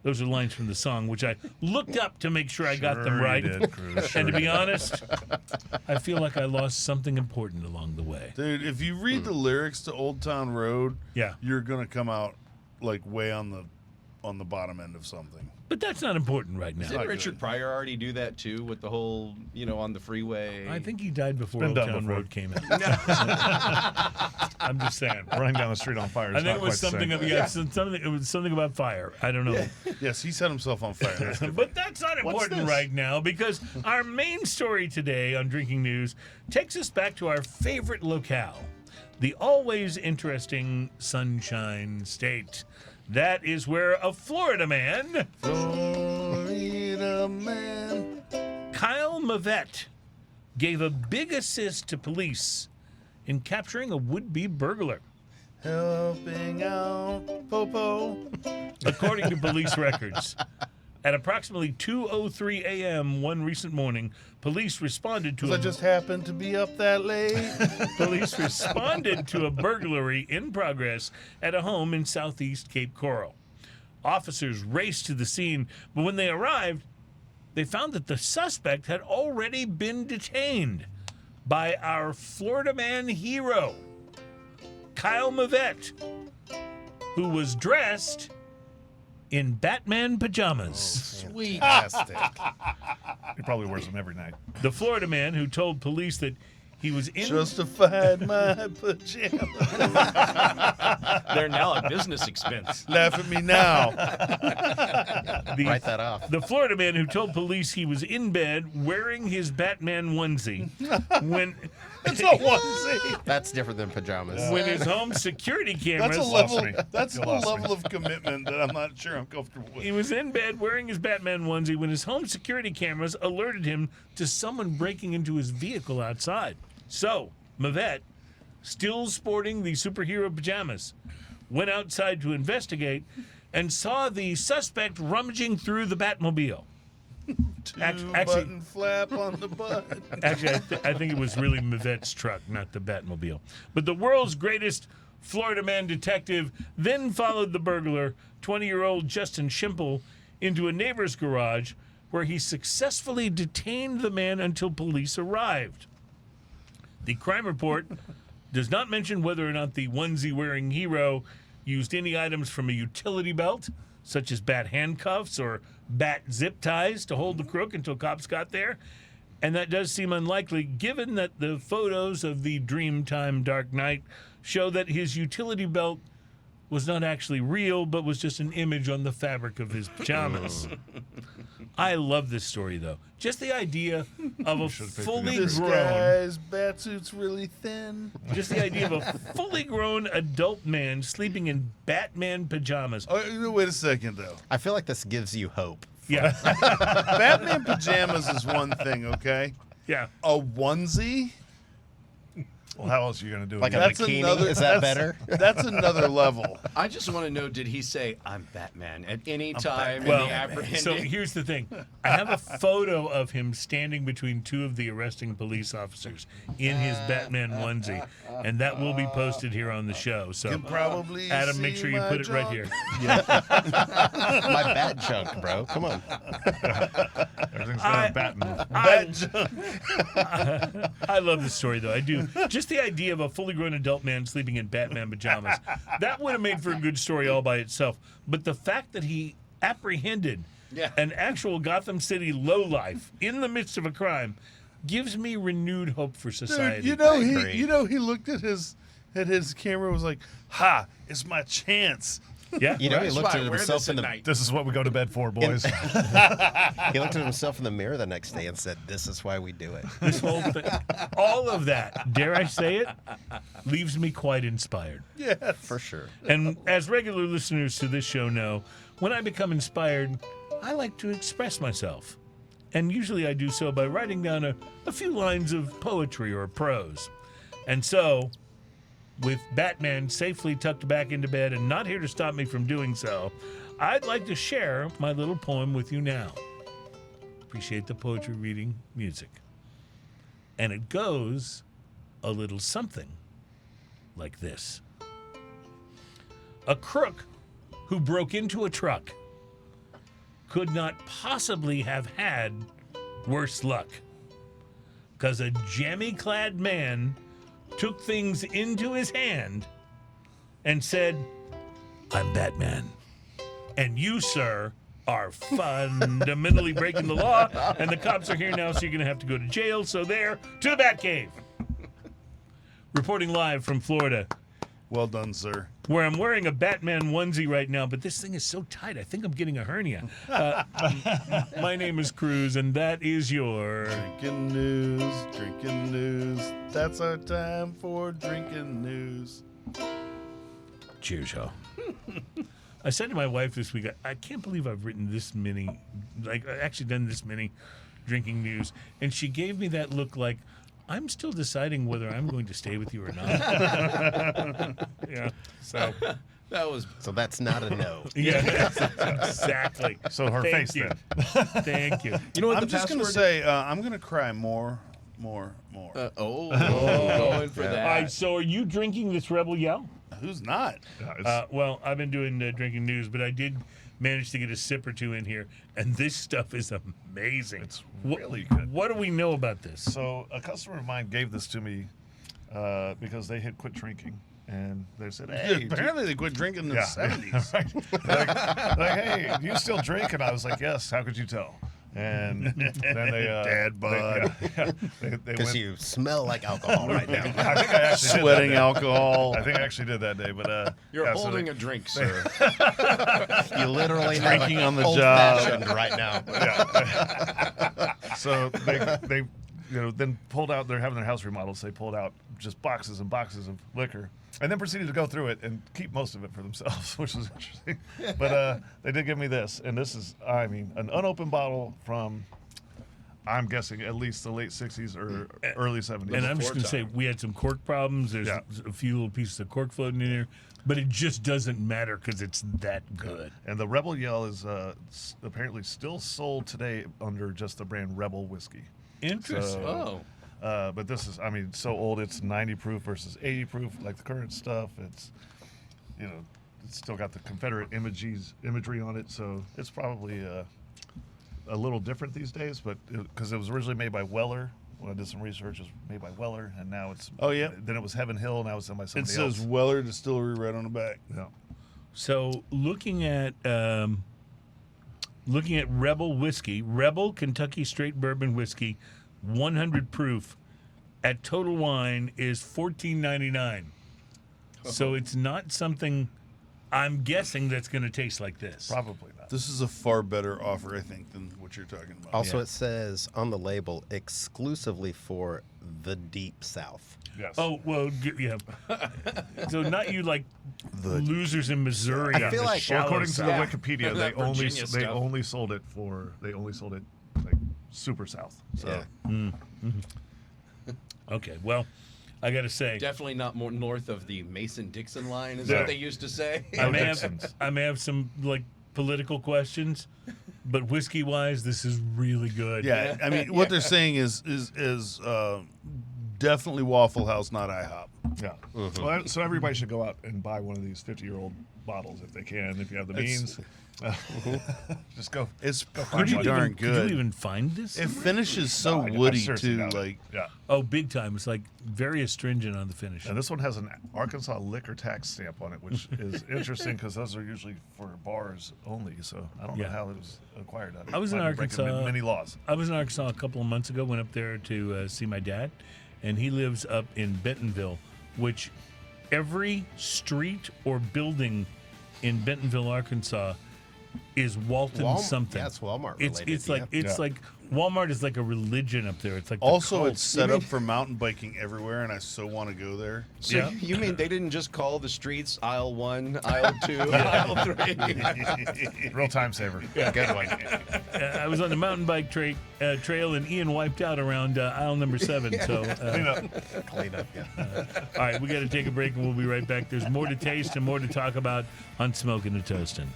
Those are lines from the song, which I looked up to make sure I got them Sure you right. did, Cruz, sure And to be you did. honest, I feel like I lost something important along the way. Dude, if you read the lyrics to Old Town Road, Yeah. you're gonna come out like way on the bottom end of something. But that's not important right now. not Didn't good. Richard Pryor already do that too with the whole, on the freeway? I think he died before been Old done Town before. Road came out. I'm just saying. Running down the street on fire. I Is think not it was quite the something same. it was something about fire. I don't know. Yes, he set himself on fire. That's different. But that's not important this? right now because our main story today on Drinking News takes us back to our favorite locale, the always interesting Sunshine State. That is where a Florida man, Florida man. Kyle Mavette, gave a big assist to police in capturing a would-be burglar. Helping out Popo. According to police records, at approximately 2:03 a.m. one recent morning, police responded to Because I just happened to be up that late. police responded to a burglary in progress at a home in southeast Cape Coral. Officers raced to the scene, but when they arrived, they found that the suspect had already been detained by our Florida man hero, Kyle Mavette, who was dressed in Batman pajamas. Sweet. Fantastic. He probably wears them every night. The Florida man who told police that he was in Justified my pajamas. They're now a business expense. Laugh at me now. Write that off. The Florida man who told police he was in bed wearing his Batman onesie when It's a onesie. That's different than pajamas. when his home security cameras That's a level. me. That's a You lost me. level of commitment that I'm not sure I'm comfortable with. he was in bed wearing his Batman onesie when his home security cameras alerted him to someone breaking into his vehicle outside. So, Mavette, still sporting the superhero pajamas, went outside to investigate and saw the suspect rummaging through the Batmobile. Actually, Button flap on the butt. Actually, I think it was really Mavette's truck, not the Batmobile. But the world's greatest Florida man detective then followed the burglar, 20-year-old Justin Schimple, into a neighbor's garage where he successfully detained the man until police arrived. The crime report does not mention whether or not the onesie-wearing hero used any items from a utility belt, such as bat handcuffs or bat zip ties to hold the crook until cops got there. And that does seem unlikely, given that the photos of the Dreamtime Dark Knight show that his utility belt was not actually real, but was just an image on the fabric of his pajamas. I love this story, though. Just the idea of a fully This grown, guy's batsuit's really thin. just the idea of a fully grown adult man sleeping in Batman pajamas. Oh, wait a second, though. I feel like this gives you hope. Yeah, Batman pajamas is one thing, okay? yeah. A onesie? Well, how else are you going to do it? Like a That's bikini? another. Is that that's- better? That's another level. I just want to know, did he say, I'm Batman at any time in Well, the apprehending? so here's the thing. I have a photo of him standing between two of the arresting police officers in his Batman onesie, and that will be posted here on the show. So, Can probably Adam, make see sure you my put it right junk. here. My bat junk, bro. Come on. Everything's got a bat move. I love this story, though. I do. Just the idea of a fully grown adult man sleeping in Batman pajamas, that would have made for a good story all by itself. But the fact that he apprehended an actual Gotham City lowlife in the midst of a crime gives me renewed hope for society. Dude, he looked at his camera and was like, "Ha! It's my chance." Yeah. You know, he That's looked why at I wear himself this in at the night. This is what we go to bed for, boys. he looked at himself in the mirror the next day and said, "This is why we do it." This whole thing, all of that, dare I say it, leaves me quite inspired. Yes. For sure. And as regular listeners to this show know, when I become inspired, I like to express myself. And usually I do so by writing down a few lines of poetry or prose. And so, with Batman safely tucked back into bed and not here to stop me from doing so, I'd like to share my little poem with you now. Appreciate the poetry reading music. And it goes a little something like this. A crook who broke into a truck could not possibly have had worse luck, 'cause a jammy-clad man took things into his hand and said, "I'm Batman. And you, sir, are fundamentally breaking the law, and the cops are here now, so you're going to have to go to jail. So there, to the Batcave." Reporting live from Florida, Well done, sir. where I'm wearing a Batman onesie right now, but this thing is so tight, I think I'm getting a hernia. My name is Cruz, and that is your... Drinking news. That's our time for drinking news. Cheers, y'all. I said to my wife this week, I can't believe I've written this many, like, actually done this many drinking news. And she gave me that look like, I'm still deciding whether I'm going to stay with you or not. Yeah. So. That was So that's not a no. Yeah. Exactly. So her Thank face you. then. Thank you. You know what I'm the just going to password say, I'm going to cry more. going for that. All right. So, are you drinking this Rebel Yell? Who's not? Yeah, it's- Well, I've been doing drinking news, but I did manage to get a sip or two in here, and this stuff is amazing. It's really good. What do we know about this? So a customer of mine gave this to me because they had quit drinking, and they said, "Hey, Apparently they quit drinking in the 70s. right. like, hey, do you still drink?" And I was like, "Yes." How could you tell? And then they Dad bod. they Because went, you smell like alcohol right now. I think I actually did Sweating that day. alcohol. I think I actually did that day, but You're yeah, so holding they- a drink, sir. You literally Drinking have on the old job. fashioned right now. So they then pulled out. They're having their house remodeled, so they pulled out just boxes and boxes of liquor, and then proceeded to go through it and keep most of it for themselves, which was interesting. But they did give me this, and this is, I mean, an unopened bottle from, I'm guessing, at least the late '60s or early '70s. And I'm just going to say, we had some cork problems. There's Yeah. a few little pieces of cork floating in there, but it just doesn't matter because it's that good. And the Rebel Yell is apparently still sold today under just the brand Rebel Whiskey. Interesting. Oh. But this is, I mean, so old. It's 90 proof versus 80 proof, like the current stuff. It's, it's still got the Confederate imagery on it, so it's probably a little different these days. But because it was originally made by Weller, when I did some research, it was made by Weller, and now it's. Oh, yeah. Then it was Heaven Hill. Now it's done by It somebody says else. Weller Distillery right on the back. Yeah. So looking at Rebel whiskey, Rebel Kentucky Straight Bourbon Whiskey, 100 proof, at Total Wine is $14.99. So it's not something I'm guessing that's going to taste like this. Probably not. This is a far better offer, I think, than what you're talking about. Also, it says on the label exclusively for the Deep South. Yes. Oh well, yeah. So not you like losers in Missouri. I on feel the like- shallow According to the side. Wikipedia, That Virginia they stuff. only sold it like super south. So Yeah. Okay, well, I got to say, Definitely not more north of the Mason-Dixon line, is Yeah. what they used to say. I may Dixons. have some like political questions, but whiskey wise, this is really good. Yeah, I mean, what they're saying is definitely Waffle House, not IHOP. yeah. Well, so everybody should go out and buy one of these 50-year-old bottles if they can, if you have the means. Just go. It's Could pretty you darn even, good. Could you even find this? It finishes so I woody seriously too. doubt it. Like yeah. Oh, big time! It's like very astringent on the finish. And this one has an Arkansas liquor tax stamp on it, which is interesting because those are usually for bars only. So I don't know Yeah. how it was acquired. I was in Might be breaking Arkansas. Many laws. I was in Arkansas a couple of months ago. Went up there to see my dad, and he lives up in Bentonville, which every street or building in Bentonville, Arkansas, is Walton something. Yeah, it's Walmart It's related. it's Yeah. like Walmart is like a religion up there. It's like the also, cult. it's set up for mountain biking everywhere, and I so want to go there. So Yeah. you mean they didn't just call the streets aisle 1, aisle 2, aisle 3? Real time saver. Good one. I was on the mountain bike trail, and Ian wiped out around aisle number 7. So, Clean up. Clean up, yeah. all right, we got to take a break, and we'll be right back. There's more to taste and more to talk about on Smoking and Toasting.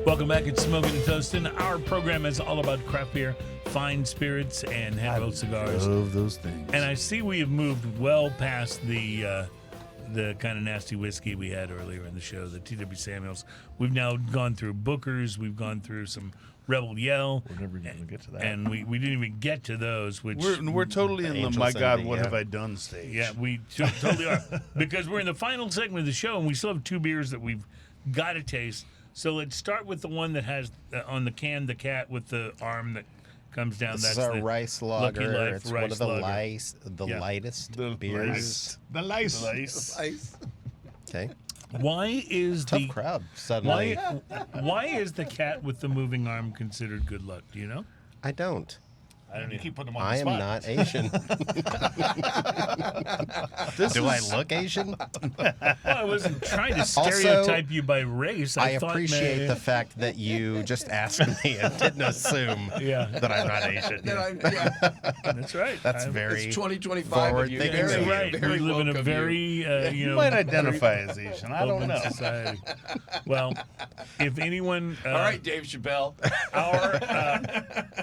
Welcome back at Smoking and Toasting. Our program is all about craft beer, fine spirits, and hand-rolled cigars. Love those things. And I see we have moved well past the kind of nasty whiskey we had earlier in the show, the T.W. Samuels. We've now gone through Booker's. We've gone through some Rebel Yell. We're never going to get to that. And we didn't even get to those, which... we're totally in the Angels my God, ending, what yeah. have I done stage. Yeah, we totally are. Because we're in the final segment of the show, and we still have 2 beers that we've got to taste. So let's start with the one that has on the can the cat with the arm that comes down. This is That's our the rice Lucky lager. Life It's one rice of the lager. Yeah. lightest The beers. the lice. Okay. Why is Tough the crowd suddenly. why is the cat with the moving arm considered good luck? Do you know? I don't. I don't You know. keep putting them on I the am spot. not Asian. Do I look Asian? Well, I wasn't trying to stereotype you by race. I thought, appreciate man, the fact that you just asked me and didn't assume Yeah. that I'm not Asian. That's right. That's I'm- very It's 2025. forward and you thinking. That's very, right. very We live in a woke of very, You know, might identify as Asian. I don't open know. society. Well, if anyone, All right, Dave Chappelle.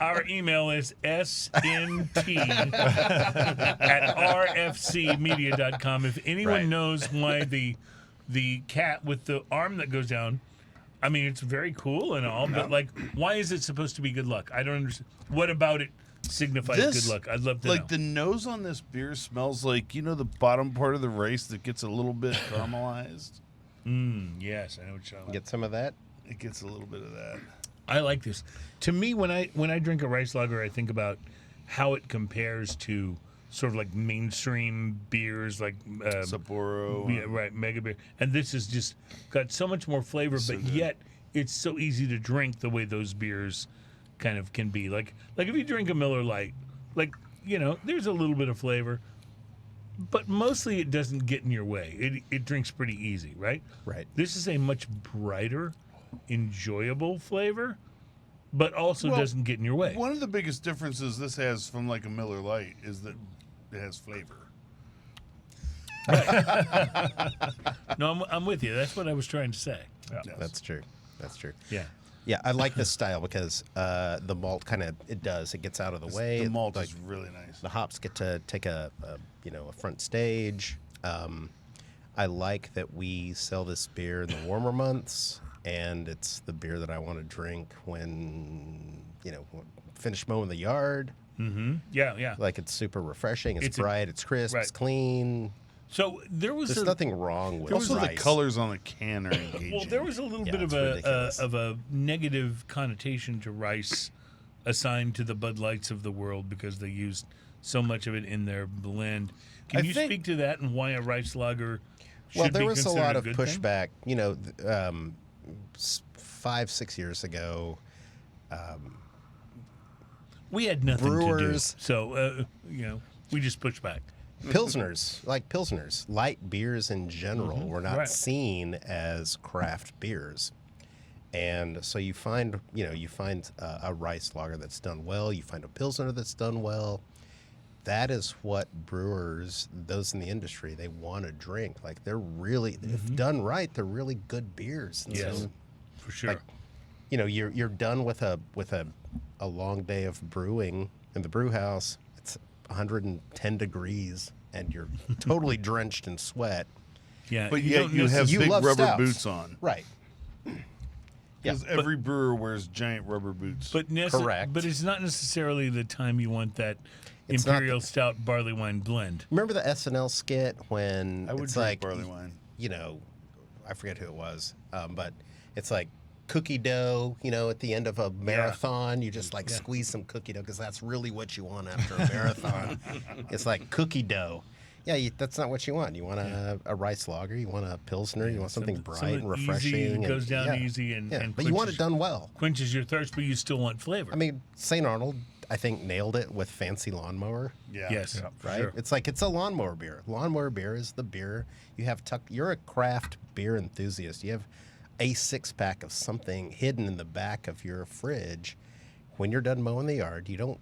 our email is snt@rfcmedia.com. If anyone Right. knows why the cat with the arm that goes down, I mean, it's very cool and all, but like, why is it supposed to be good luck? I don't understand. What about it signifies This, good luck? I'd love to like know. the nose on this beer smells like the bottom part of the rice that gets a little bit caramelized. Yes, I know what you're talking about. Get some of that. It gets a little bit of that. I like this. To me, when I drink a rice lager, I think about how it compares to sort of like mainstream beers, like Sapporo. yeah, right, mega beer. And this is just got so much more flavor, but yet it's so easy to drink the way those beers kind of can be. Like if you drink a Miller Lite, like there's a little bit of flavor, but mostly it doesn't get in your way. It drinks pretty easy, right? Right. This is a much brighter, enjoyable flavor, but also Well, doesn't get in your way. One of the biggest differences this has from like a Miller Lite is that it has flavor. No, I'm with you. That's what I was trying to say. That's true. That's true. Yeah. Yeah, I like this style because the malt it gets out of the way. The malt Like, is really nice. the hops get to take a front stage. I like that we sell this beer in the warmer months, and it's the beer that I want to drink when finish mowing the yard. Mm-hmm. Yeah. Like, it's super refreshing. It's It's bright. It's crisp. right. It's clean. So there was There's nothing wrong with Also, the rice. colors on the can are engaging. Well, there was a little bit it's of ridiculous. a negative connotation to rice assigned to the Bud Lights of the world because they used so much of it in their blend. Can I you think- speak to that and why a rice lager should Well, be there was a considered lot of good thing? pushback. 5-6 years ago, We had nothing Brewers- to do, so we just pushed back. Pilsners, light beers in general, were not Right. seen as craft beers. And so you find a rice lager that's done well. You find a Pilsner that's done well. That is what brewers, those in the industry, they want to drink. Like, they're really, if done right, they're really good beers. And Yes, so, for sure. you're done with a long day of brewing in the brew house. It's 110 degrees and you're totally drenched in sweat. Yeah, But you yet don't you have You big love rubber stouts. boots on. Right. Because every brewer wears giant rubber boots. But Correct. But it's not necessarily the time you want that It's not imperial stout barley wine blend. Remember the SNL skit when I would it's drink like, barley wine. I forget who it was, but it's like cookie dough, at the end of a marathon, you just squeeze some cookie dough because that's really what you want after a marathon. It's like cookie dough. Yeah, that's not what you want. You want a rice lager, you want a Pilsner, you want something bright and refreshing. Easy, and, that goes down easy and but you want it quenches- done well. Quenches your thirst, but you still want flavor. I mean, St. Arnold, I think, nailed it with Fancy Lawnmower. Yeah. yes, for Right? sure. It's like it's a lawnmower beer. Lawnmower beer is the beer you have tucked. You're a craft beer enthusiast. You have a 6-pack of something hidden in the back of your fridge. When you're done mowing the yard, you don't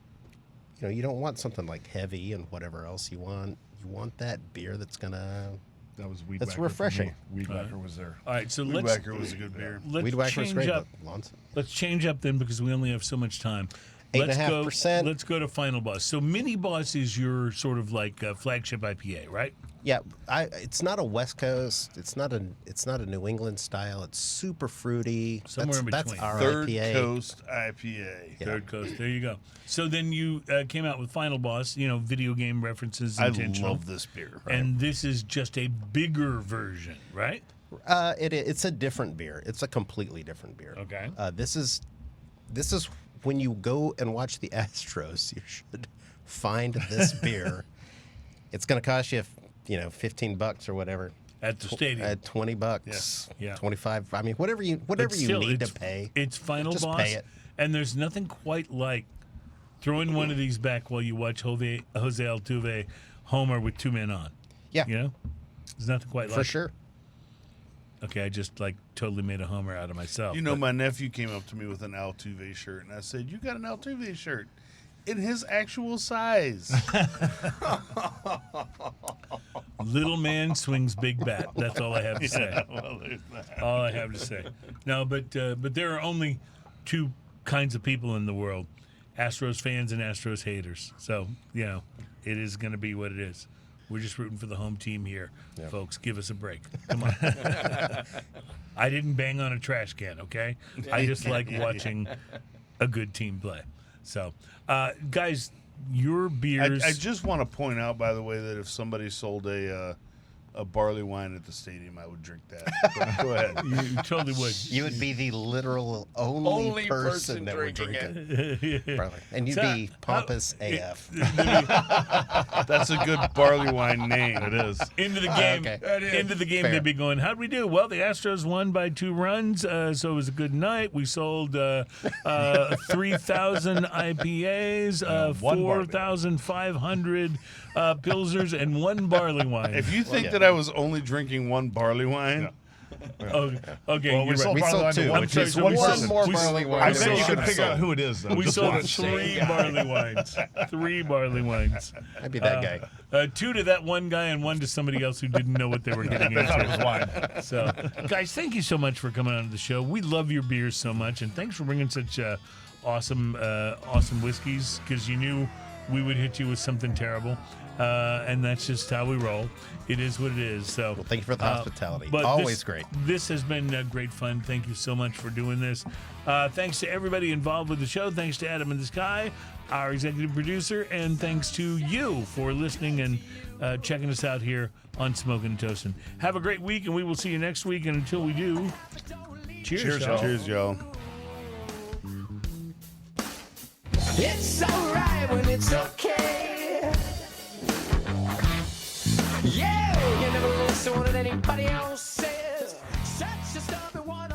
want something like heavy and whatever else you want. You want that beer that's gonna. That was Weed That's Whacker for refreshing. me. Weed Whacker was there. All right, so Weed let's Whacker was a good beer. Weed Whacker's change great. up. But Lawns. Let's change up then because we only have so much time. 8.5%. Let's go to Final Boss. So Mini Boss is your sort of like flagship IPA, right? Yeah, it's not a West Coast. It's not a New England style. It's super fruity. Somewhere in That's between. our Third IPA. Coast IPA. Yeah. Third Coast. There you go. So then you came out with Final Boss. Video game references, I intentional. love this beer. And this is just a bigger version, right? It's a different beer. It's a completely different beer. Okay. This is when you go and watch the Astros, you should find this beer. It's going to cost you, $15 or whatever. At the stadium. At $20. Yes. Yeah. 25. I mean, whatever you But still, need to it's- pay. It's Final just Boss. pay it. And there's nothing quite like throw in one of these back while you watch Jose Altuve homer with 2 men on. Yeah, You know, there's nothing quite like for it. sure. Okay, I just totally made a homer out of myself. You know, but- my nephew came up to me with an Altuve shirt, and I said, "You got an Altuve shirt in his actual size." Little man swings big bat. That's all I have to say. Well, there's that. All I have to say. No, but there are only 2 kinds of people in the world: Astros fans and Astros haters. So it is going to be what it is. We're just rooting for the home team here, folks. Give us a break. Come on. I didn't bang on a trash can, okay? I just like watching a good team play. So, guys, your beers. I just want to point out, by the way, that if somebody sold a barley wine at the stadium, I would drink that. But go ahead. you totally would. You would be the literal only person that would drink it. Barley. And you'd So, be pompous AF. That's a good barley wine name. It is. Into the game, Okay. into the game, Fair. they'd be going, how'd we do? Well, the Astros won by 2 runs, so it was a good night. We sold 3,000 IPAs, one barley. 4,500 Pilsners, and 1 barley wine. If you think that I was only drinking 1 barley wine, Oh, okay, Well, we you're sold right. barley wine to two. one I'm sorry, person. so One we person. sold- more we- barley wine. I I bet you sold- could figure out who it is, though. We Just sold watch. 3 barley wines. 3 barley wines. I'd be that guy. 2 to that one guy and 1 to somebody else who didn't know what they were getting They thought it into. was wine. So, guys, thank you so much for coming on to the show. We love your beers so much, and thanks for bringing such awesome whiskeys, because you knew we would hit you with something terrible, and that's just how we roll. It is what it is. So, Well, thank you for the hospitality. but Always great. This has been great fun. Thank you so much for doing this. Thanks to everybody involved with the show. Thanks to Adam in the Sky, our executive producer, and thanks to you for listening and checking us out here on Smoking and Toasting. Have a great week, and we will see you next week. And until we do, cheers, y'all. cheers, y'all. It's alright when it's okay. Yeah, you never listen to what anybody else says. Such a stubborn one.